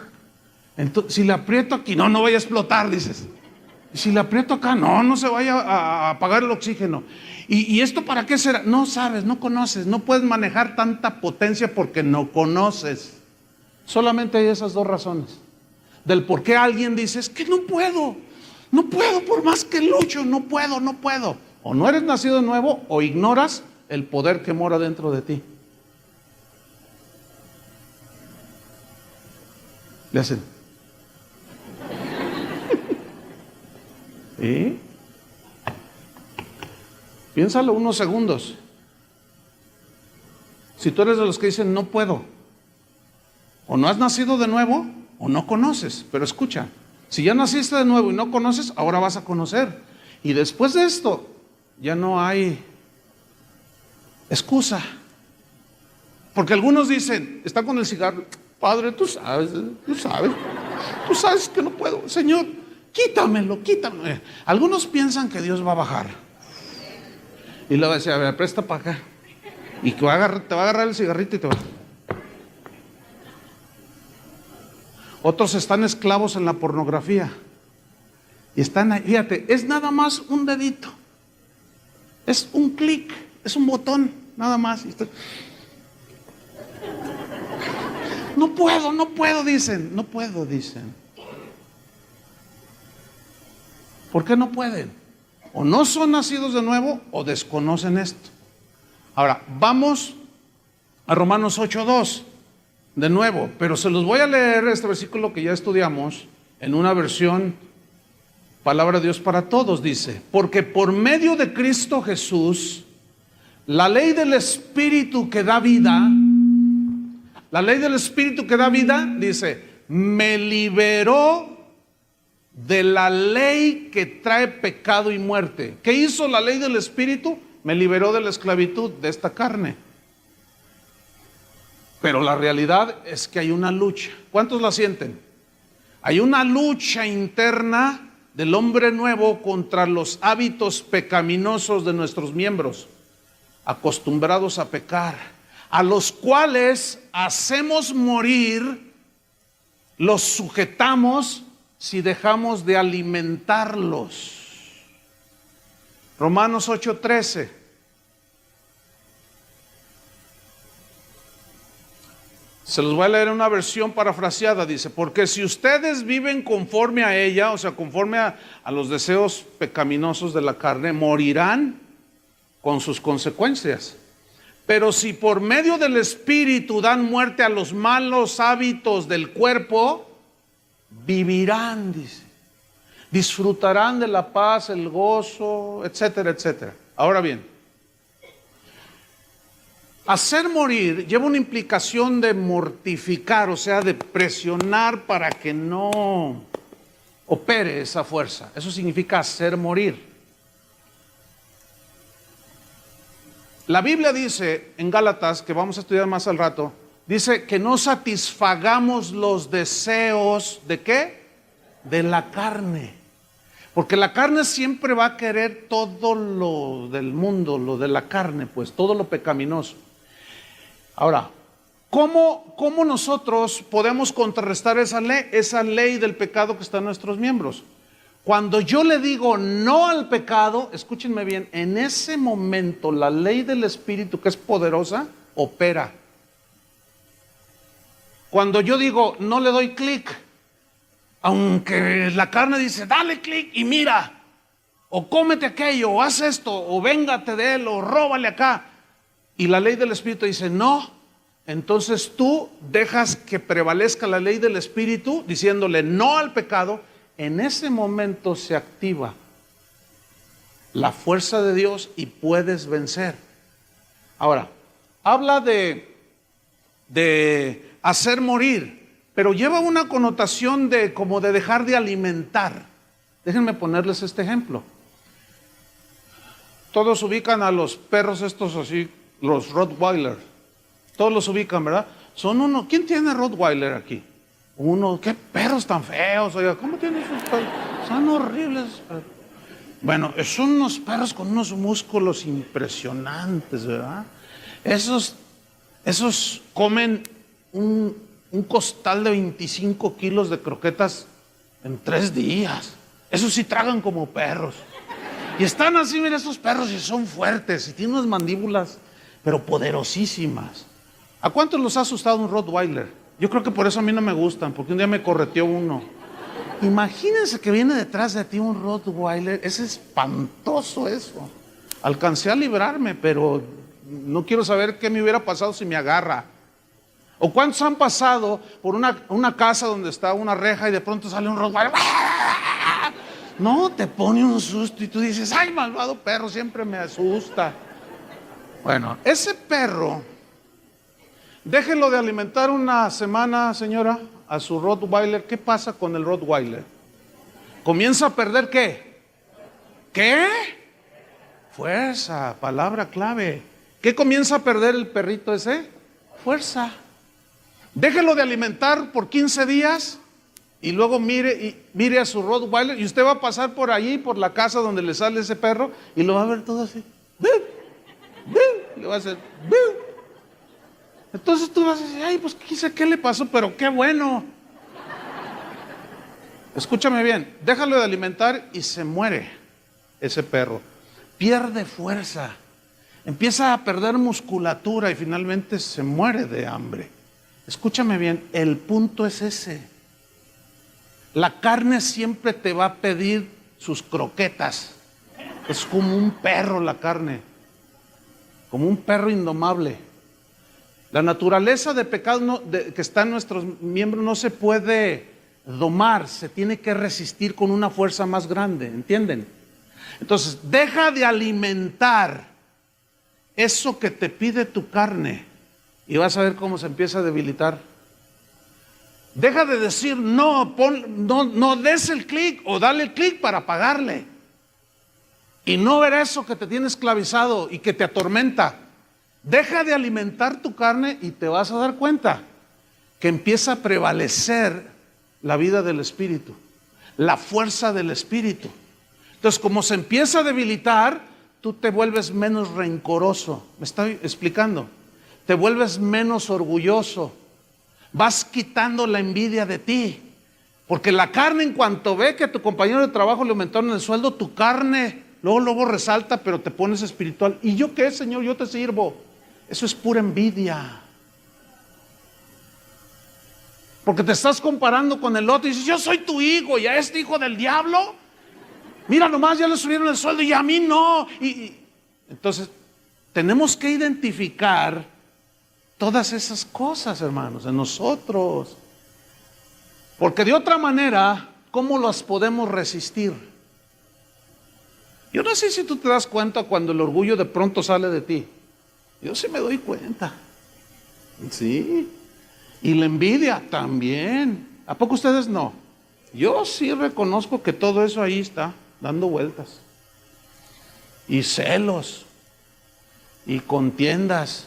si le aprieto aquí, no vaya a explotar, dices. Y si le aprieto acá, no se vaya a apagar el oxígeno. ¿Y esto para qué será? No sabes, no conoces, no puedes manejar tanta potencia porque no conoces. Solamente hay esas dos razones. Del por qué alguien dice, es que no puedo, por más que lucho, no puedo. O no eres nacido de nuevo o ignoras el poder que mora dentro de ti. Le hacen. ¿Sí? Piénsalo unos segundos. Si tú eres de los que dicen no puedo, o no has nacido de nuevo, o no conoces. Pero escucha, si ya naciste de nuevo y no conoces, ahora vas a conocer. Y después de esto, ya no hay excusa. Porque algunos dicen, está con el cigarro, Padre, tú sabes que no puedo. Señor, quítamelo. Algunos piensan que Dios va a bajar. Y le va a decir, a ver, presta para acá. Y que te va a agarrar el cigarrito y te va. Otros están esclavos en la pornografía. Y están ahí, fíjate, es nada más un dedito. Es un clic, es un botón, nada más. No puedo, dicen. No puedo, dicen. ¿Por qué no pueden? O no son nacidos de nuevo o desconocen esto. Ahora, vamos a Romanos 8:2 de nuevo, pero se los voy a leer este versículo que ya estudiamos en una versión Palabra de Dios para Todos. Dice, porque por medio de Cristo Jesús, la ley del Espíritu que da vida, dice, me liberó de la ley que trae pecado y muerte. ¿Qué hizo la ley del Espíritu? Me liberó de la esclavitud de esta carne. Pero la realidad es que hay una lucha. ¿Cuántos la sienten? Hay una lucha interna del hombre nuevo contra los hábitos pecaminosos de nuestros miembros, acostumbrados a pecar, a los cuales hacemos morir, los sujetamos si dejamos de alimentarlos. Romanos 8:13. Se los voy a leer en una versión parafraseada. Dice, porque si ustedes viven conforme a ella, o sea, conforme a los deseos pecaminosos de la carne, morirán con sus consecuencias. Pero si por medio del Espíritu dan muerte a los malos hábitos del cuerpo, vivirán, dice. Disfrutarán de la paz, el gozo, etcétera, etcétera. Ahora bien, hacer morir lleva una implicación de mortificar, o sea, de presionar para que no opere esa fuerza. Eso significa hacer morir. La Biblia dice en Gálatas, que vamos a estudiar más al rato, dice que no satisfagamos los deseos ¿de qué? De la carne. Porque la carne siempre va a querer todo lo del mundo, lo de la carne, pues todo lo pecaminoso. Ahora, ¿cómo nosotros podemos contrarrestar esa ley del pecado que está en nuestros miembros? Cuando yo le digo no al pecado, escúchenme bien, en ese momento la ley del Espíritu, que es poderosa, opera. Cuando yo digo no le doy clic, aunque la carne dice dale clic y mira, o cómete aquello, o haz esto, o véngate de él, o róbale acá, y la ley del Espíritu dice no, entonces tú dejas que prevalezca la ley del Espíritu diciéndole no al pecado. En ese momento se activa la fuerza de Dios y puedes vencer. Ahora, habla de hacer morir, pero lleva una connotación de como de dejar de alimentar. Déjenme ponerles este ejemplo. Todos ubican a los perros estos así, los Rottweiler. Todos los ubican, ¿verdad? Son uno. ¿Quién tiene Rottweiler aquí? Uno. ¿Qué perros tan feos? Oiga, ¿cómo tienen esos perros? Son horribles. Bueno, son unos perros con unos músculos impresionantes, ¿verdad? Esos comen un costal de 25 kilos de croquetas en 3 días. Esos sí tragan como perros. Y están así, mira, esos perros y son fuertes y tienen unas mandíbulas, pero poderosísimas. ¿A cuántos los ha asustado un Rottweiler? Yo creo que por eso a mí no me gustan, porque un día me correteó uno. Imagínense que viene detrás de ti un Rottweiler, es espantoso eso. Alcancé a librarme, pero no quiero saber qué me hubiera pasado si me agarra. ¿O cuántos han pasado por una casa donde está una reja y de pronto sale un Rottweiler? No, te pone un susto y tú dices, ay, malvado perro, siempre me asusta. Bueno, ese perro, déjelo de alimentar una semana, señora, a su Rottweiler. ¿Qué pasa con el Rottweiler? Comienza a perder ¿qué? ¿Qué? Fuerza, palabra clave. ¿Qué comienza a perder el perrito ese? Fuerza. Déjelo de alimentar por 15 días y luego mire a su Rottweiler y usted va a pasar por allí, por la casa donde le sale ese perro y lo va a ver todo así. Le va a hacer. Entonces tú vas a decir, ay, pues qué le pasó, pero qué bueno. Escúchame bien, déjalo de alimentar y se muere ese perro. Pierde fuerza, empieza a perder musculatura y finalmente se muere de hambre. Escúchame bien, el punto es ese. La carne siempre te va a pedir sus croquetas. Es como un perro la carne, como un perro indomable. La naturaleza de pecado que está en nuestros miembros no se puede domar, se tiene que resistir con una fuerza más grande, ¿entienden? Entonces, deja de alimentar eso que te pide tu carne y vas a ver cómo se empieza a debilitar. Deja de decir no des el clic o dale el clic para pagarle. Y no ver eso que te tiene esclavizado y que te atormenta. Deja de alimentar tu carne y te vas a dar cuenta que empieza a prevalecer la vida del Espíritu, la fuerza del Espíritu. Entonces, como se empieza a debilitar, tú te vuelves menos rencoroso. ¿Me estoy explicando? Te vuelves menos orgulloso. Vas quitando la envidia de ti. Porque la carne, en cuanto ve que a tu compañero de trabajo le aumentaron el sueldo, tu carne luego resalta, pero te pones espiritual. ¿Y yo qué, Señor? Yo te sirvo. Eso es pura envidia. Porque te estás comparando con el otro y dices, yo soy tu hijo y a este hijo del diablo, mira nomás, ya le subieron el sueldo y a mí no. Entonces, tenemos que identificar todas esas cosas, hermanos, en nosotros. Porque de otra manera, ¿cómo las podemos resistir? Yo no sé si tú te das cuenta cuando el orgullo de pronto sale de ti. Yo sí me doy cuenta. Sí. Y la envidia también. ¿A poco ustedes no? Yo sí reconozco que todo eso ahí está dando vueltas. Y celos. Y contiendas.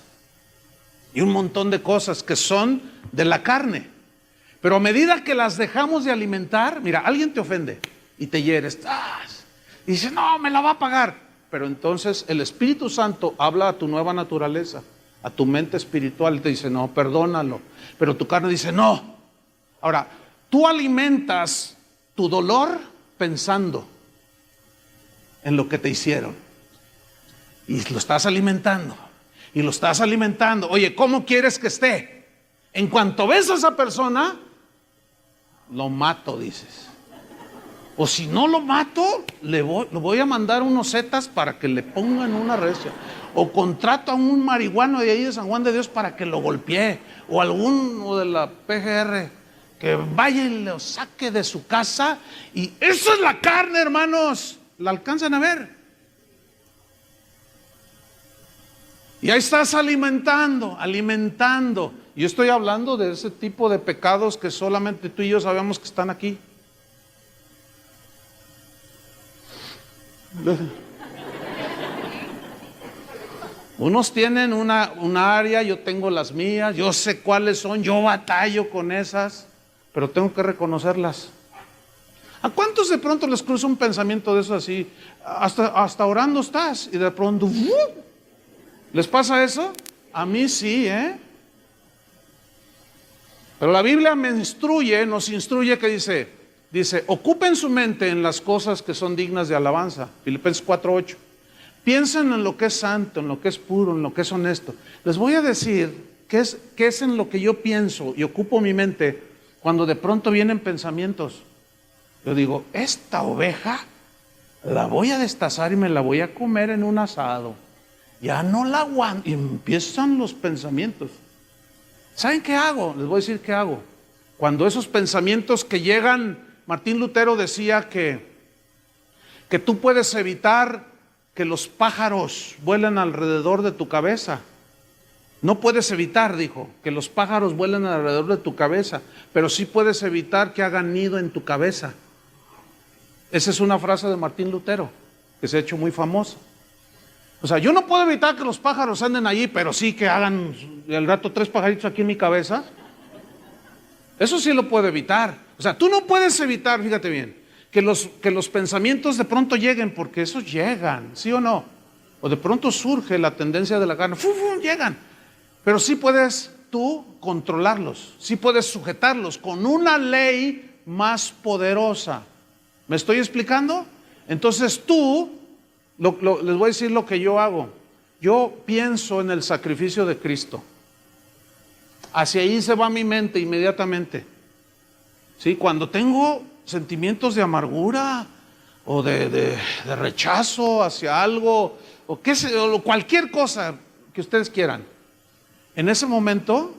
Y un montón de cosas que son de la carne. Pero a medida que las dejamos de alimentar, mira, alguien te ofende y te hieres. Y dice, no, me la va a pagar. Pero entonces el Espíritu Santo habla a tu nueva naturaleza, a tu mente espiritual y te dice, no, perdónalo. Pero tu carne dice, no. Ahora, tú alimentas tu dolor pensando en lo que te hicieron. Y lo estás alimentando. Y lo estás alimentando. Oye, ¿cómo quieres que esté? En cuanto ves a esa persona, lo mato, dices. O si no lo mato, lo voy a mandar unos zetas para que le pongan una recia. O contrato a un marihuano de ahí de San Juan de Dios para que lo golpee. O alguno de la PGR que vaya y lo saque de su casa. Y eso es la carne, hermanos. ¿La alcanzan a ver? Y ahí estás alimentando. Yo estoy hablando de ese tipo de pecados que solamente tú y yo sabemos que están aquí. Unos tienen una área, yo tengo las mías, yo sé cuáles son, yo batallo con esas, pero tengo que reconocerlas. ¿A cuántos de pronto les cruza un pensamiento de eso así? Hasta orando estás y de pronto ¿les pasa eso? A mí sí, Pero la Biblia nos instruye que dice, ocupen su mente en las cosas que son dignas de alabanza. Filipenses 4:8. Piensen en lo que es santo, en lo que es puro, en lo que es honesto. Les voy a decir qué es en lo que yo pienso y ocupo mi mente cuando de pronto vienen pensamientos? Yo digo, esta oveja la voy a destazar y me la voy a comer en un asado. Ya no la aguanto. Y empiezan los pensamientos. ¿Saben qué hago? Les voy a decir qué hago. Cuando esos pensamientos que llegan, Martín Lutero decía que tú puedes evitar que los pájaros vuelen alrededor de tu cabeza. No puedes evitar, dijo, que los pájaros vuelen alrededor de tu cabeza, pero sí puedes evitar que hagan nido en tu cabeza. Esa es una frase de Martín Lutero, que se ha hecho muy famosa. O sea, yo no puedo evitar que los pájaros anden allí, pero sí que hagan al rato 3 pajaritos aquí en mi cabeza. Eso sí lo puedo evitar. O sea, tú no puedes evitar, fíjate bien, que los pensamientos de pronto lleguen, porque esos llegan, ¿sí o no? O de pronto surge la tendencia de la carne, llegan. Pero sí puedes tú controlarlos, sí puedes sujetarlos con una ley más poderosa. ¿Me estoy explicando? Entonces tú, les voy a decir lo que yo hago. Yo pienso en el sacrificio de Cristo. Hacia ahí se va mi mente inmediatamente. ¿Sí? Cuando tengo sentimientos de amargura o de rechazo hacia algo, o qué sé, o cualquier cosa que ustedes quieran, en ese momento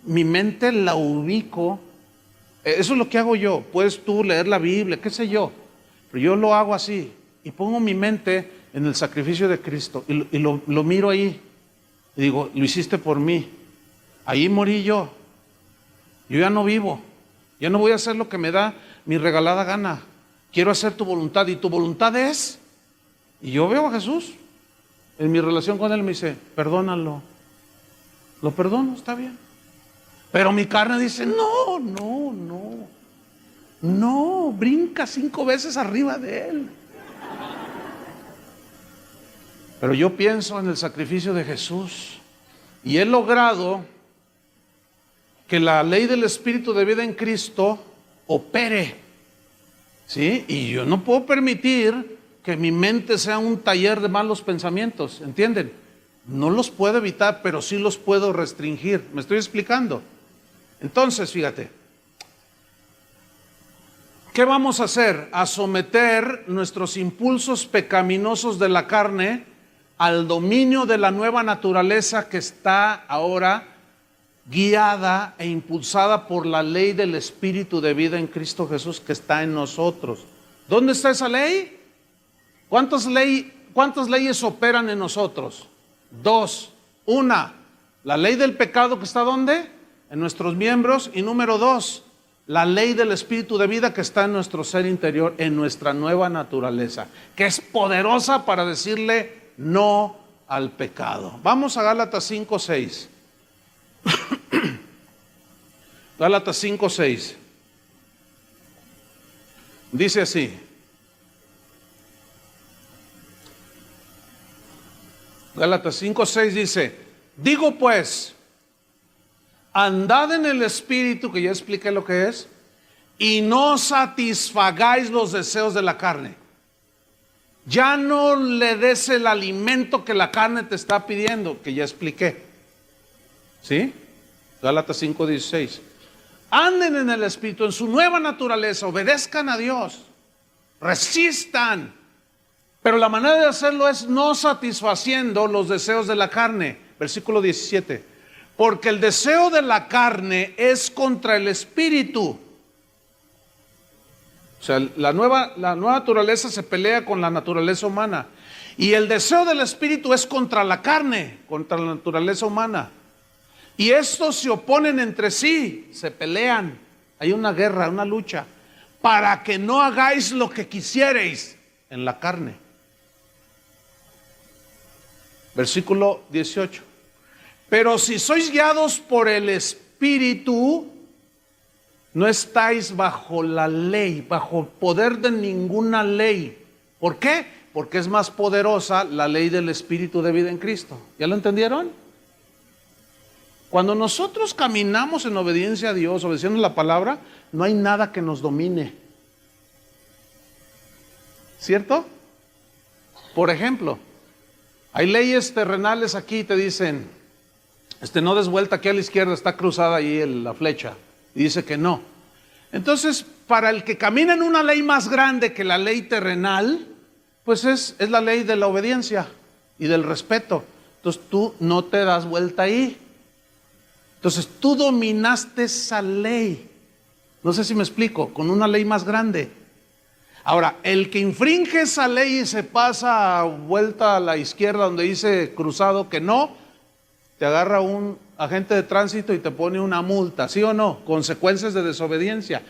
mi mente la ubico. Eso es lo que hago yo. Puedes tú leer la Biblia, qué sé yo, pero yo lo hago así y pongo mi mente en el sacrificio de Cristo y lo miro ahí y digo, lo hiciste por mí, ahí morí yo ya no vivo, ya no voy a hacer lo que me da mi regalada gana, quiero hacer tu voluntad. Y tu voluntad es, y yo veo a Jesús en mi relación con Él, me dice, perdónalo. Lo perdono, está bien. Pero mi carne dice, no, brinca 5 veces arriba de Él. Pero yo pienso en el sacrificio de Jesús y he logrado que la ley del Espíritu de vida en Cristo opere, ¿sí? Y yo no puedo permitir que mi mente sea un taller de malos pensamientos, ¿entienden? No los puedo evitar, pero sí los puedo restringir. ¿Me estoy explicando? Entonces, fíjate, ¿qué vamos a hacer? A someter nuestros impulsos pecaminosos de la carne al dominio de la nueva naturaleza que está ahora guiada e impulsada por la ley del Espíritu de vida en Cristo Jesús que está en nosotros. ¿Dónde está esa ley? ¿Cuántas leyes operan en nosotros? 2. Una, la ley del pecado que está ¿dónde? En nuestros miembros. Y número 2, la ley del Espíritu de vida que está en nuestro ser interior, en nuestra nueva naturaleza, que es poderosa para decirle no al pecado. Vamos a Gálatas 5:6. Gálatas 5:6. Dice así. Gálatas 5:6 dice, digo pues, andad en el Espíritu, que ya expliqué lo que es, y no satisfagáis los deseos de la carne. Ya no le des el alimento que la carne te está pidiendo, que ya expliqué. ¿Sí? Gálatas 5:16. Anden en el Espíritu, en su nueva naturaleza, obedezcan a Dios, resistan. Pero la manera de hacerlo es no satisfaciendo los deseos de la carne. Versículo 17. Porque el deseo de la carne es contra el Espíritu. O sea, la nueva naturaleza se pelea con la naturaleza humana. Y el deseo del Espíritu es contra la carne, contra la naturaleza humana. Y estos se oponen entre sí, se pelean. Hay una guerra, una lucha. Para que no hagáis lo que quisierais en la carne. Versículo 18. Pero si sois guiados por el Espíritu, no estáis bajo la ley, bajo poder de ninguna ley. ¿Por qué? Porque es más poderosa la ley del Espíritu de vida en Cristo. ¿Ya lo entendieron? Cuando nosotros caminamos en obediencia a Dios, obedeciendo la palabra, no hay nada que nos domine. ¿Cierto? Por ejemplo, hay leyes terrenales aquí y te dicen, No des vuelta aquí a la izquierda, está cruzada ahí la flecha. Y dice que no. Entonces, para el que camina en una ley más grande que la ley terrenal, pues es la ley de la obediencia y del respeto. Entonces tú no te das vuelta ahí. Entonces tú dominaste esa ley. No sé si me explico, con una ley más grande. Ahora, el que infringe esa ley y se pasa vuelta a la izquierda donde dice cruzado que no, te agarra un agente de tránsito y te pone una multa, ¿sí o no? Consecuencias de desobediencia.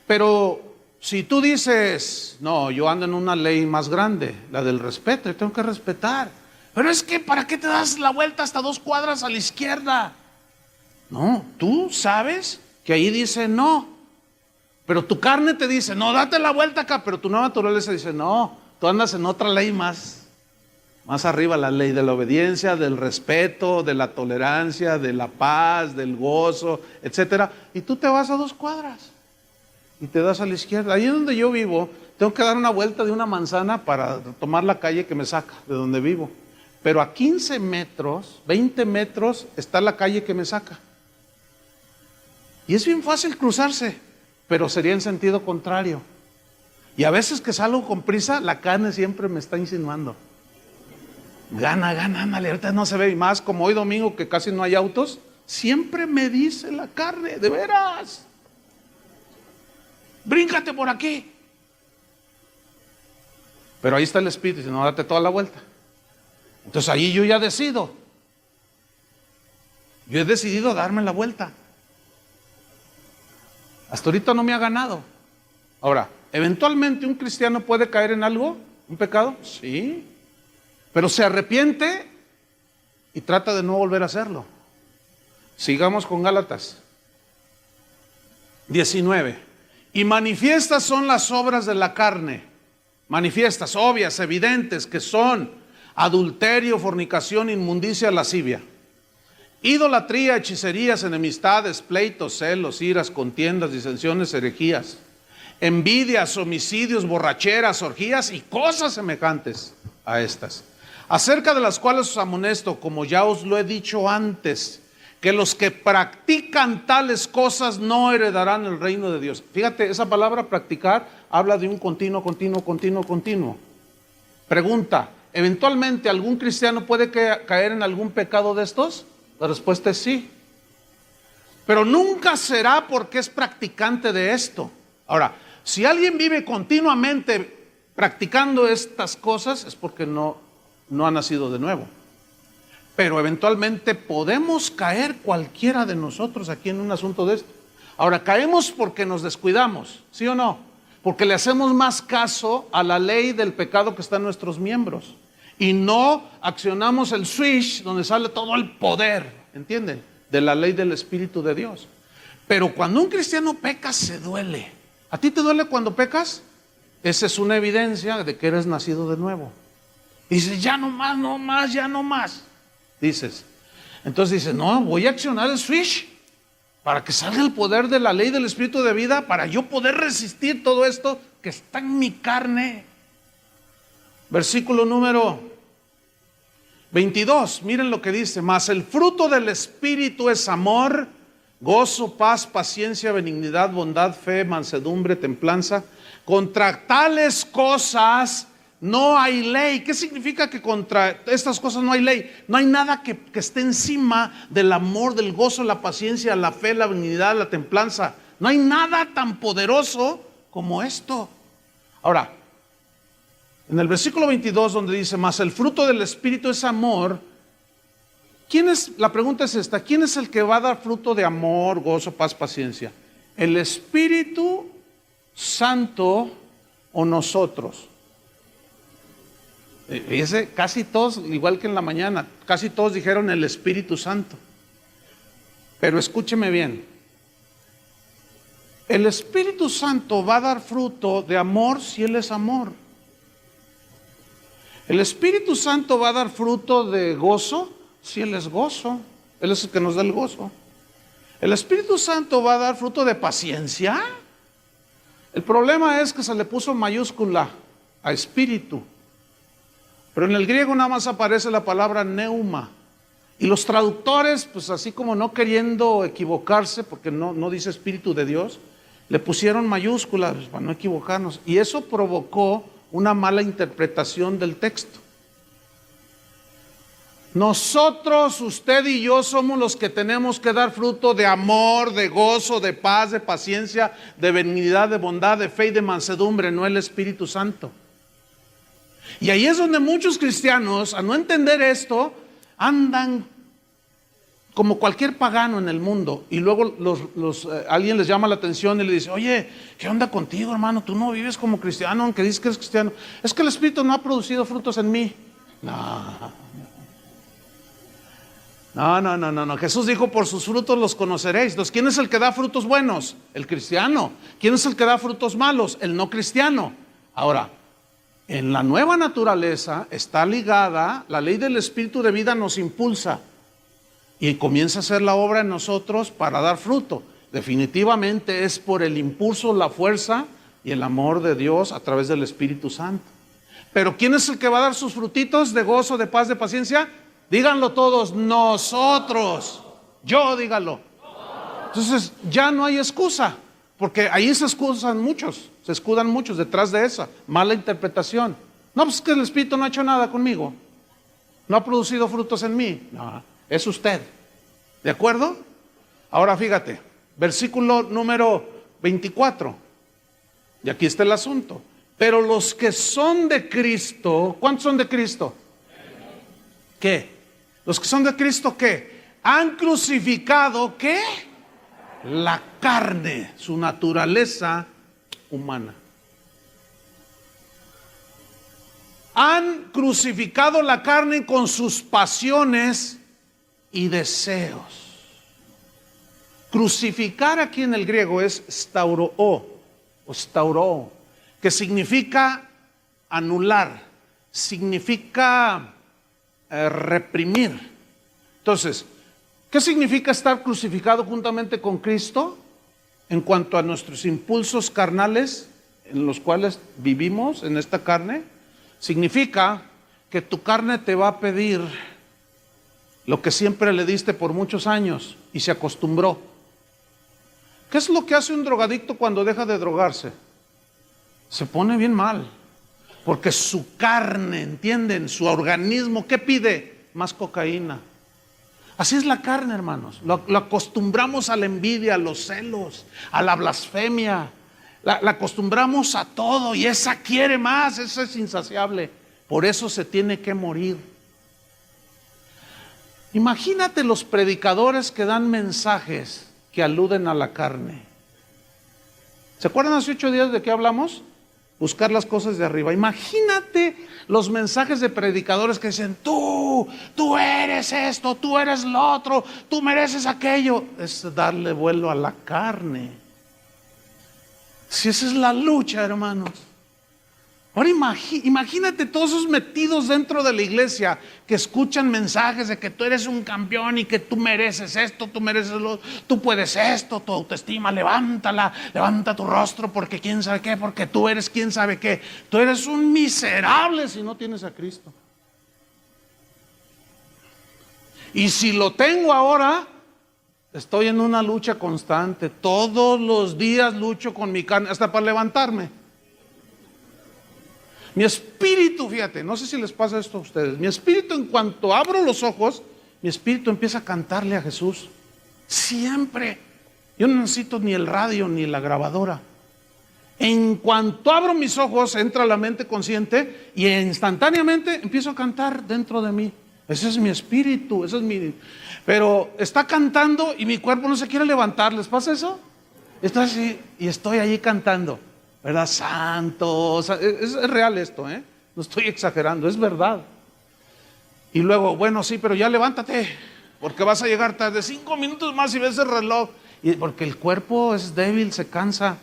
Pero si tú dices, no, yo ando en una ley más grande, la del respeto, yo tengo que respetar. Pero es que, ¿para qué te das la vuelta hasta 2 cuadras a la izquierda? No, tú sabes que ahí dice no. Pero tu carne te dice, no, date la vuelta acá. Pero tu nueva naturaleza dice, no, tú andas en otra ley más arriba, la ley de la obediencia, del respeto, de la tolerancia, de la paz, del gozo, etcétera. Y tú te vas a 2 cuadras y te das a la izquierda. Ahí donde yo vivo, tengo que dar una vuelta de una manzana para tomar la calle que me saca de donde vivo. Pero a 15 metros, 20 metros, está la calle que me saca. Y es bien fácil cruzarse, pero sería en sentido contrario. Y a veces que salgo con prisa, la carne siempre me está insinuando. Gana, ándale, ahorita no se ve. Y más como hoy domingo que casi no hay autos, siempre me dice la carne, de veras, bríncate por aquí. Pero ahí está el Espíritu, dice, no, date toda la vuelta. Entonces ahí yo ya decido. Yo he decidido darme la vuelta. Hasta ahorita no me ha ganado. Ahora, ¿eventualmente un cristiano puede caer en algo? ¿Un pecado? Sí. Pero se arrepiente y trata de no volver a hacerlo. Sigamos con Gálatas 19. Y manifiestas son las obras de la carne. Manifiestas, obvias, evidentes, que son adulterio, fornicación, inmundicia, lascivia, idolatría, hechicerías, enemistades, pleitos, celos, iras, contiendas, disensiones, herejías, envidias, homicidios, borracheras, orgías y cosas semejantes a estas, acerca de las cuales os amonesto, como ya os lo he dicho antes, que los que practican tales cosas no heredarán el reino de Dios. Fíjate, esa palabra practicar habla de un continuo. Pregunta, ¿eventualmente algún cristiano puede caer en algún pecado de estos? La respuesta es sí. Pero nunca será porque es practicante de esto. Ahora, si alguien vive continuamente practicando estas cosas, es porque no ha nacido de nuevo. Pero eventualmente podemos caer cualquiera de nosotros aquí en un asunto de esto. Ahora, caemos porque nos descuidamos, ¿sí o no? Porque le hacemos más caso a la ley del pecado que está en nuestros miembros. Y no accionamos el switch donde sale todo el poder, ¿entienden? De la ley del Espíritu de Dios. Pero cuando un cristiano peca, se duele. ¿A ti te duele cuando pecas? Esa es una evidencia de que eres nacido de nuevo. Y dices, ya no más. Dices. Entonces dices, no, voy a accionar el switch para que salga el poder de la ley del Espíritu de vida, para yo poder resistir todo esto que está en mi carne. Versículo número 22, miren lo que dice: mas el fruto del Espíritu es amor, gozo, paz, paciencia, benignidad, bondad, fe, mansedumbre, templanza. Contra tales cosas no hay ley. ¿Qué significa que contra estas cosas no hay ley? No hay nada que esté encima del amor, del gozo, la paciencia, la fe, la benignidad, la templanza. No hay nada tan poderoso como esto. Ahora, en el versículo 22 donde dice, mas el fruto del Espíritu es amor, la pregunta es esta: ¿quién es el que va a dar fruto de amor, gozo, paz, paciencia? ¿El Espíritu Santo o nosotros? Fíjese, casi todos, igual que en la mañana, casi todos dijeron el Espíritu Santo. Pero escúcheme bien, el Espíritu Santo va a dar fruto de amor si Él es amor. El Espíritu Santo va a dar fruto de gozo si Él es gozo. Él es el que nos da el gozo. El Espíritu Santo va a dar fruto de paciencia. El problema es que se le puso mayúscula a espíritu. Pero en el griego nada más aparece la palabra neuma. Y los traductores, pues así como no queriendo equivocarse, porque no dice Espíritu de Dios, le pusieron mayúsculas para no equivocarnos. Y eso provocó una mala interpretación del texto. Nosotros, usted y yo, somos los que tenemos que dar fruto de amor, de gozo, de paz, de paciencia, de benignidad, de bondad, de fe y de mansedumbre, no el Espíritu Santo. Y ahí es donde muchos cristianos, a no entender esto, andan como cualquier pagano en el mundo. Y luego alguien les llama la atención y le dice: oye, ¿qué onda contigo, hermano? Tú no vives como cristiano, aunque dices que eres cristiano. Es que el Espíritu no ha producido frutos en mí. No. Jesús dijo: por sus frutos los conoceréis. Entonces, ¿quién es el que da frutos buenos? El cristiano. ¿Quién es el que da frutos malos? El no cristiano. Ahora, en la nueva naturaleza está ligada, la ley del Espíritu de vida nos impulsa y comienza a hacer la obra en nosotros para dar fruto. Definitivamente es por el impulso, la fuerza y el amor de Dios a través del Espíritu Santo. Pero ¿quién es el que va a dar sus frutitos de gozo, de paz, de paciencia? Díganlo todos: nosotros. Yo, díganlo. Entonces ya no hay excusa, porque ahí se escudan muchos detrás de esa mala interpretación. No, pues es que el Espíritu no ha hecho nada conmigo, no ha producido frutos en mí. No, es usted. ¿De acuerdo? Ahora fíjate, versículo número 24. Y aquí está el asunto. Pero los que son de Cristo, ¿cuántos son de Cristo? ¿Qué? Los que son de Cristo, ¿qué? Han crucificado, ¿qué? La carne, su naturaleza humana. Han crucificado la carne con sus pasiones y deseos. Crucificar aquí en el griego es stauroo, o stauroo, que significa anular, significa reprimir. Entonces, ¿qué significa estar crucificado juntamente con Cristo? En cuanto a nuestros impulsos carnales en los cuales vivimos en esta carne, significa que tu carne te va a pedir lo que siempre le diste por muchos años y se acostumbró. ¿Qué es lo que hace un drogadicto cuando deja de drogarse? Se pone bien mal, porque su carne, ¿entienden? Su organismo, ¿qué pide? Más cocaína. Así es la carne, hermanos. Lo acostumbramos a la envidia, a los celos, a la blasfemia. La acostumbramos a todo y esa quiere más, esa es insaciable. Por eso se tiene que morir. Imagínate los predicadores que dan mensajes que aluden a la carne. ¿Se acuerdan hace 8 días de qué hablamos? Buscar las cosas de arriba. Imagínate los mensajes de predicadores que dicen: tú eres esto, tú eres lo otro, tú mereces aquello. Es darle vuelo a la carne. Si esa es la lucha, hermanos. Ahora imagínate todos esos metidos dentro de la iglesia que escuchan mensajes de que tú eres un campeón y que tú mereces esto, tú mereces lo otro, tú puedes esto, tu autoestima, levántala, levanta tu rostro porque quién sabe qué, porque tú eres quién sabe qué. Tú eres un miserable si no tienes a Cristo. Y si lo tengo ahora, estoy en una lucha constante. Todos los días lucho con mi carne, hasta para levantarme. Mi espíritu, fíjate, no sé si les pasa esto a ustedes. Mi espíritu, en cuanto abro los ojos, mi espíritu empieza a cantarle a Jesús. Siempre. Yo no necesito ni el radio ni la grabadora. En cuanto abro mis ojos, entra la mente consciente y instantáneamente empiezo a cantar dentro de mí. Ese es mi espíritu, ese es mi... Pero está cantando y mi cuerpo no se quiere levantar. ¿Les pasa eso? Estoy así y estoy allí cantando, ¿verdad? Santo, es real esto, no estoy exagerando, es verdad. Y luego, bueno, sí, pero ya levántate, porque vas a llegar tarde. 5 minutos más y ves el reloj. Y porque el cuerpo es débil, se cansa.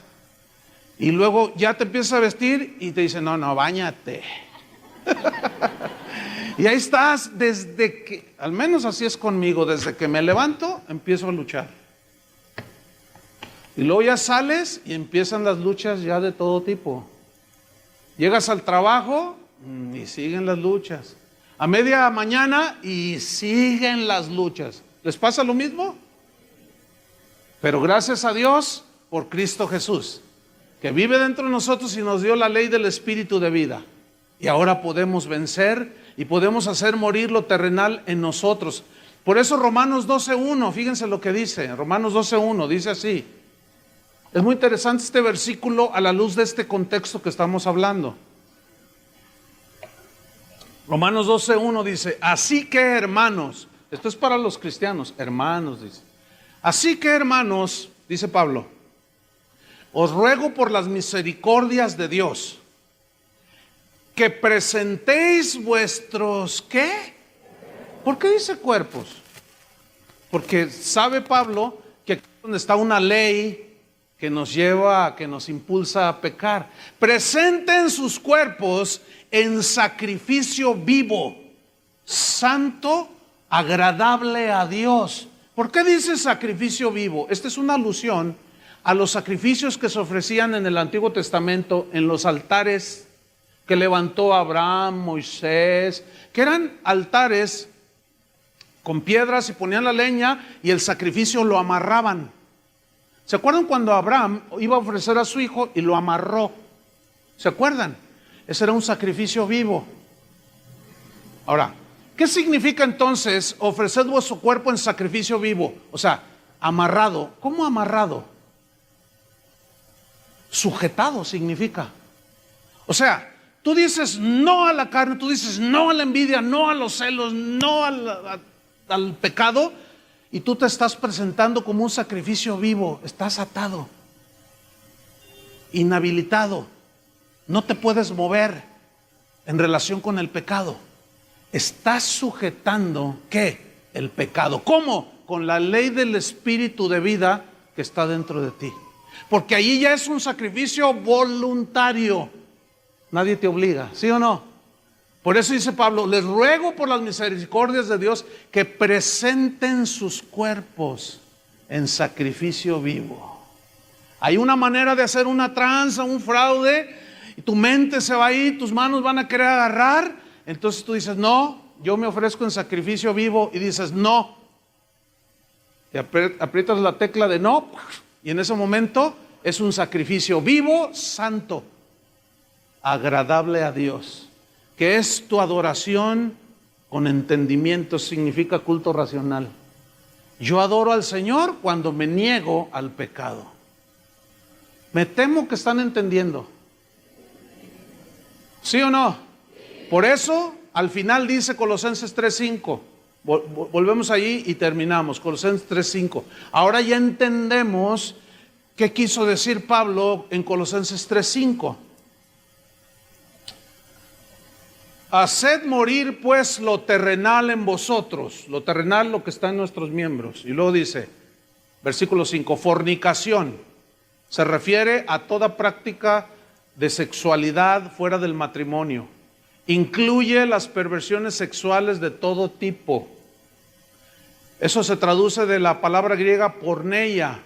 Y luego ya te empiezas a vestir y te dicen: no, báñate. Y ahí estás desde que, al menos así es conmigo, desde que me levanto, empiezo a luchar. Y luego ya sales y empiezan las luchas ya de todo tipo. Llegas al trabajo y siguen las luchas. A media mañana y siguen las luchas. ¿Les pasa lo mismo? Pero gracias a Dios por Cristo Jesús, que vive dentro de nosotros y nos dio la ley del Espíritu de vida. Y ahora podemos vencer y podemos hacer morir lo terrenal en nosotros. Por eso Romanos 12:1, fíjense lo que dice, Romanos 12:1, dice así. Es muy interesante este versículo a la luz de este contexto que estamos hablando. Romanos 12:1 dice, así que hermanos, esto es para los cristianos, hermanos, dice. Así que hermanos, dice Pablo, os ruego por las misericordias de Dios, que presentéis vuestros, ¿qué? ¿Por qué dice cuerpos? Porque sabe Pablo que aquí es donde está una ley que nos lleva, que nos impulsa a pecar. Presenten sus cuerpos en sacrificio vivo, santo, agradable a Dios. ¿Por qué dice sacrificio vivo? Esta es una alusión a los sacrificios que se ofrecían en el Antiguo Testamento en los altares que levantó Abraham, Moisés, que eran altares con piedras y ponían la leña y el sacrificio lo amarraban. ¿Se acuerdan cuando Abraham iba a ofrecer a su hijo y lo amarró? ¿Se acuerdan? Ese era un sacrificio vivo. Ahora, ¿qué significa entonces ofrecer vuestro cuerpo en sacrificio vivo? O sea, amarrado. ¿Cómo amarrado? Sujetado significa. O sea, tú dices no a la carne, tú dices no a la envidia, no a los celos, no al pecado, y tú te estás presentando como un sacrificio vivo. Estás atado, inhabilitado, no te puedes mover en relación con el pecado. Estás sujetando, ¿qué? El pecado. ¿Cómo? Con la ley del Espíritu de vida que está dentro de ti. Porque allí ya es un sacrificio voluntario. Nadie te obliga, ¿sí o no? Por eso dice Pablo, les ruego por las misericordias de Dios que presenten sus cuerpos en sacrificio vivo. Hay una manera de hacer una tranza, un fraude, y tu mente se va a ir, tus manos van a querer agarrar. Entonces tú dices, no, yo me ofrezco en sacrificio vivo, y dices, no. Y aprietas la tecla de no, y en ese momento es un sacrificio vivo, santo, agradable a Dios, que es tu adoración con entendimiento, significa culto racional. Yo adoro al Señor cuando me niego al pecado. Me temo que están entendiendo. ¿Sí o no? Por eso, al final dice Colosenses 3:5. Volvemos allí y terminamos. Colosenses 3:5. Ahora ya entendemos qué quiso decir Pablo en Colosenses 3:5. Haced morir pues lo terrenal en vosotros, lo terrenal, lo que está en nuestros miembros. Y luego dice, versículo 5, fornicación. Se refiere a toda práctica de sexualidad fuera del matrimonio. Incluye las perversiones sexuales de todo tipo. Eso se traduce de la palabra griega porneia.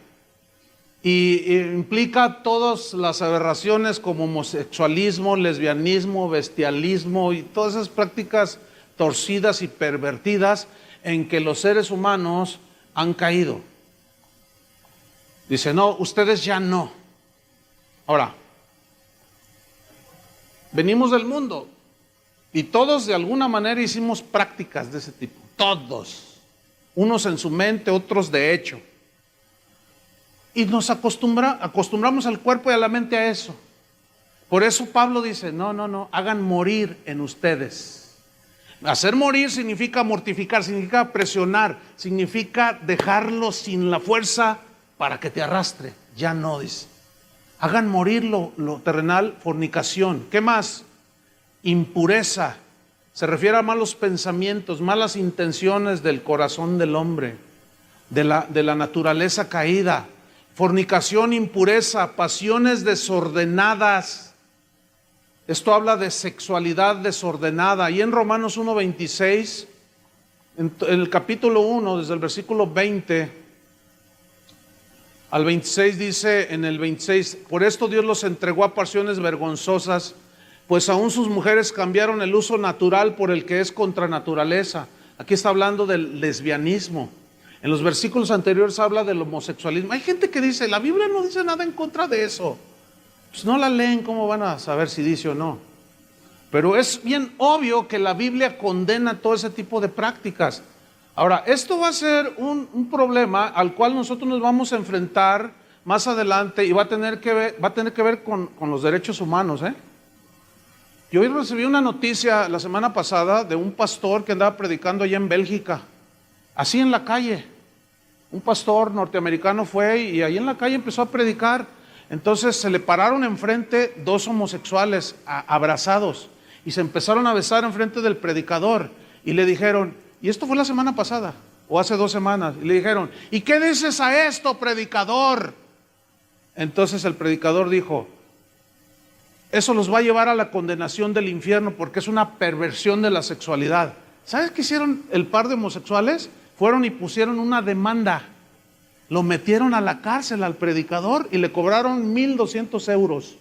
Y implica todas las aberraciones como homosexualismo, lesbianismo, bestialismo y todas esas prácticas torcidas y pervertidas en que los seres humanos han caído. Dice, no, ustedes ya no. Ahora, venimos del mundo y todos de alguna manera hicimos prácticas de ese tipo. Todos. Unos en su mente, otros de hecho. Y nos acostumbramos al cuerpo y a la mente a eso. Por eso Pablo dice, no, hagan morir en ustedes. Hacer morir significa mortificar, significa presionar, significa dejarlo sin la fuerza para que te arrastre. Ya no, dice. Hagan morir lo terrenal, fornicación. ¿Qué más? Impureza. Se refiere a malos pensamientos, malas intenciones del corazón del hombre, de la naturaleza caída. Fornicación, impureza, pasiones desordenadas. Esto habla de sexualidad desordenada. Y en Romanos 1:26, en el capítulo 1, desde el versículo 20 al 26, dice en el 26, por esto Dios los entregó a pasiones vergonzosas, pues aún sus mujeres cambiaron el uso natural por el que es contra naturaleza. Aquí está hablando del lesbianismo. En los versículos anteriores habla del homosexualismo. Hay gente que dice, la Biblia no dice nada en contra de eso. Pues no la leen, ¿cómo van a saber si dice o no? Pero es bien obvio que la Biblia condena todo ese tipo de prácticas. Ahora, esto va a ser un problema al cual nosotros nos vamos a enfrentar más adelante y va a tener que ver con los derechos humanos, ¿eh? Yo hoy recibí una noticia la semana pasada de un pastor que andaba predicando allá en Bélgica, así en la calle. Un pastor norteamericano fue y ahí en la calle empezó a predicar. Entonces se le pararon enfrente dos homosexuales abrazados y se empezaron a besar enfrente del predicador y le dijeron, y esto fue la semana pasada o hace 2 semanas, y le dijeron, ¿y qué dices a esto, predicador? Entonces el predicador dijo, eso los va a llevar a la condenación del infierno porque es una perversión de la sexualidad. ¿Sabes qué hicieron el par de homosexuales? Fueron y pusieron una demanda. Lo metieron a la cárcel al predicador y le cobraron 1,200 euros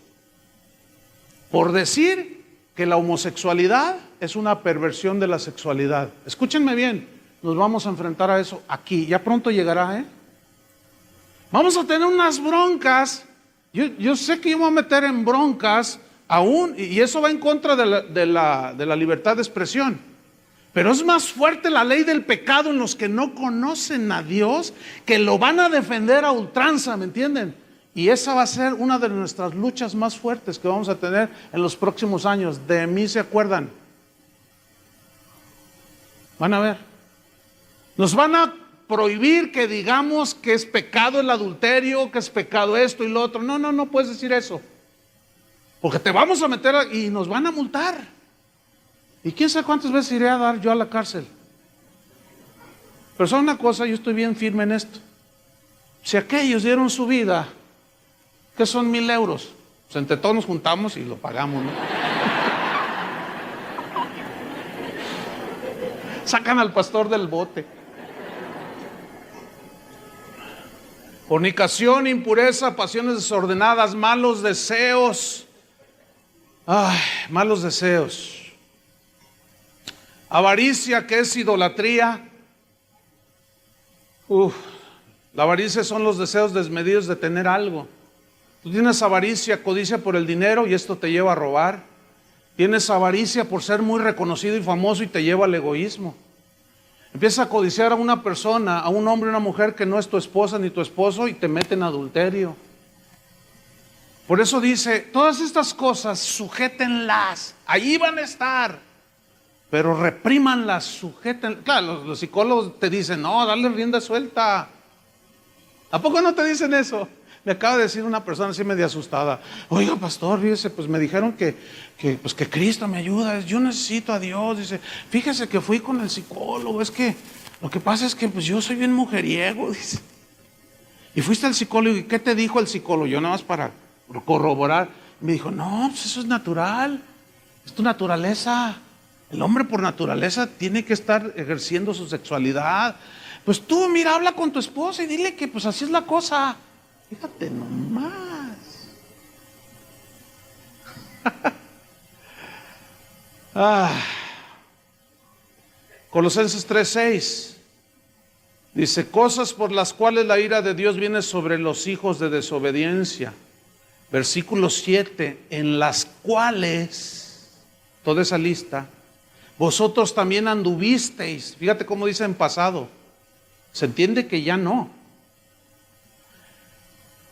por decir que la homosexualidad es una perversión de la sexualidad. Escúchenme bien, nos vamos a enfrentar a eso aquí. Ya pronto llegará, ¿eh? Vamos a tener unas broncas. Yo sé que yo me voy a meter en broncas aún, y eso va en contra de la libertad de expresión. Pero es más fuerte la ley del pecado en los que no conocen a Dios, que lo van a defender a ultranza, ¿me entienden? Y esa va a ser una de nuestras luchas más fuertes que vamos a tener en los próximos años. De mí se acuerdan. Van a ver. Nos van a prohibir que digamos que es pecado el adulterio, que es pecado esto y lo otro. No puedes decir eso. Porque te vamos a meter y nos van a multar. Y quién sabe cuántas veces iré a dar yo a la cárcel. Pero ¿sabe una cosa? Yo estoy bien firme en esto. Si aquellos dieron su vida, ¿qué son 1,000 euros? Pues entre todos nos juntamos y lo pagamos, ¿no? Sacan al pastor del bote. Fornicación, impureza, pasiones desordenadas, malos deseos. Ay, malos deseos. Avaricia, que es idolatría. La avaricia son los deseos desmedidos de tener algo. Tú tienes avaricia, codicia por el dinero y esto te lleva a robar. Tienes avaricia por ser muy reconocido y famoso y te lleva al egoísmo. Empiezas a codiciar a una persona, a un hombre o una mujer que no es tu esposa ni tu esposo y te mete en adulterio. Por eso dice, todas estas cosas sujétenlas, allí van a estar, pero reprímanlas, sujétenlas. Claro, los psicólogos te dicen, no, dale rienda suelta. ¿A poco no te dicen eso? Me acaba de decir una persona así media asustada, oiga pastor, fíjese, pues me dijeron que Cristo me ayuda, yo necesito a Dios. Dice, fíjese que fui con el psicólogo, es que lo que pasa es que pues yo soy bien mujeriego, dice. Y fuiste al psicólogo, ¿y qué te dijo el psicólogo? Yo nada más para corroborar. Me dijo, no, pues eso es natural, es tu naturaleza. El hombre por naturaleza tiene que estar ejerciendo su sexualidad. Pues tú, mira, habla con tu esposa y dile que pues así es la cosa. Fíjate nomás. Colosenses 3:6 dice, cosas por las cuales la ira de Dios viene sobre los hijos de desobediencia. Versículo 7, en las cuales, toda esa lista, vosotros también anduvisteis. Fíjate cómo dice en pasado. Se entiende que ya no.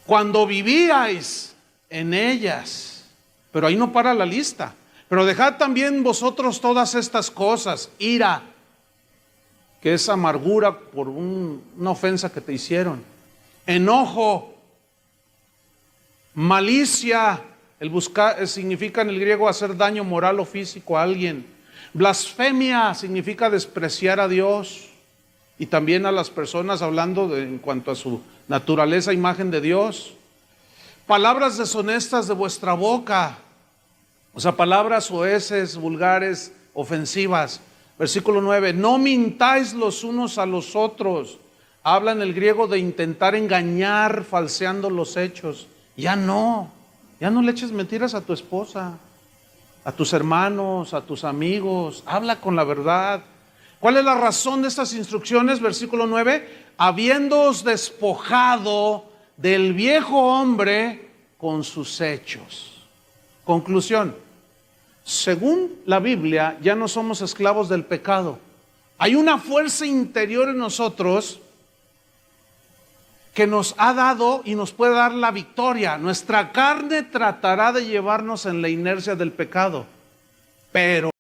Cuando vivíais en ellas, pero ahí no para la lista. Pero dejad también vosotros todas estas cosas, ira, que es amargura por una ofensa que te hicieron, enojo, malicia, el buscar significa en el griego hacer daño moral o físico a alguien, blasfemia significa despreciar a Dios y también a las personas, hablando en cuanto a su naturaleza, imagen de Dios. Palabras deshonestas de vuestra boca, o sea, palabras soeces, vulgares, ofensivas. Versículo 9, no mintáis los unos a los otros. Habla en el griego de intentar engañar, falseando los hechos. Ya no le eches mentiras a tu esposa, a tus hermanos, a tus amigos, habla con la verdad. ¿Cuál es la razón de estas instrucciones? Versículo 9, habiéndoos despojado del viejo hombre con sus hechos. Conclusión, según la Biblia, ya no somos esclavos del pecado. Hay una fuerza interior en nosotros que nos ha dado y nos puede dar la victoria. Nuestra carne tratará de llevarnos en la inercia del pecado, pero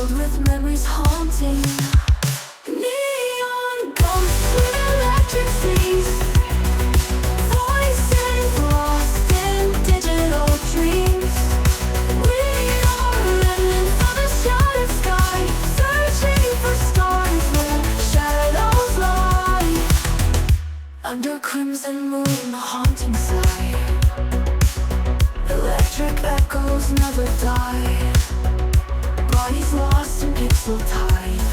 filled with memories haunting. Neon ghosts with electric seas, voices lost in digital dreams. We are remnants of a shattered sky, searching for stars where shadows lie. Under crimson moon, a haunting sigh. Electric echoes never die. Bodies lost in pixel tide.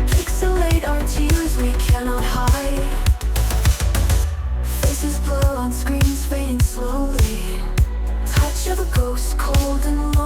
Pixelate our tears we cannot hide. Faces blur on screens fading slowly. Touch of a ghost, cold and lonely.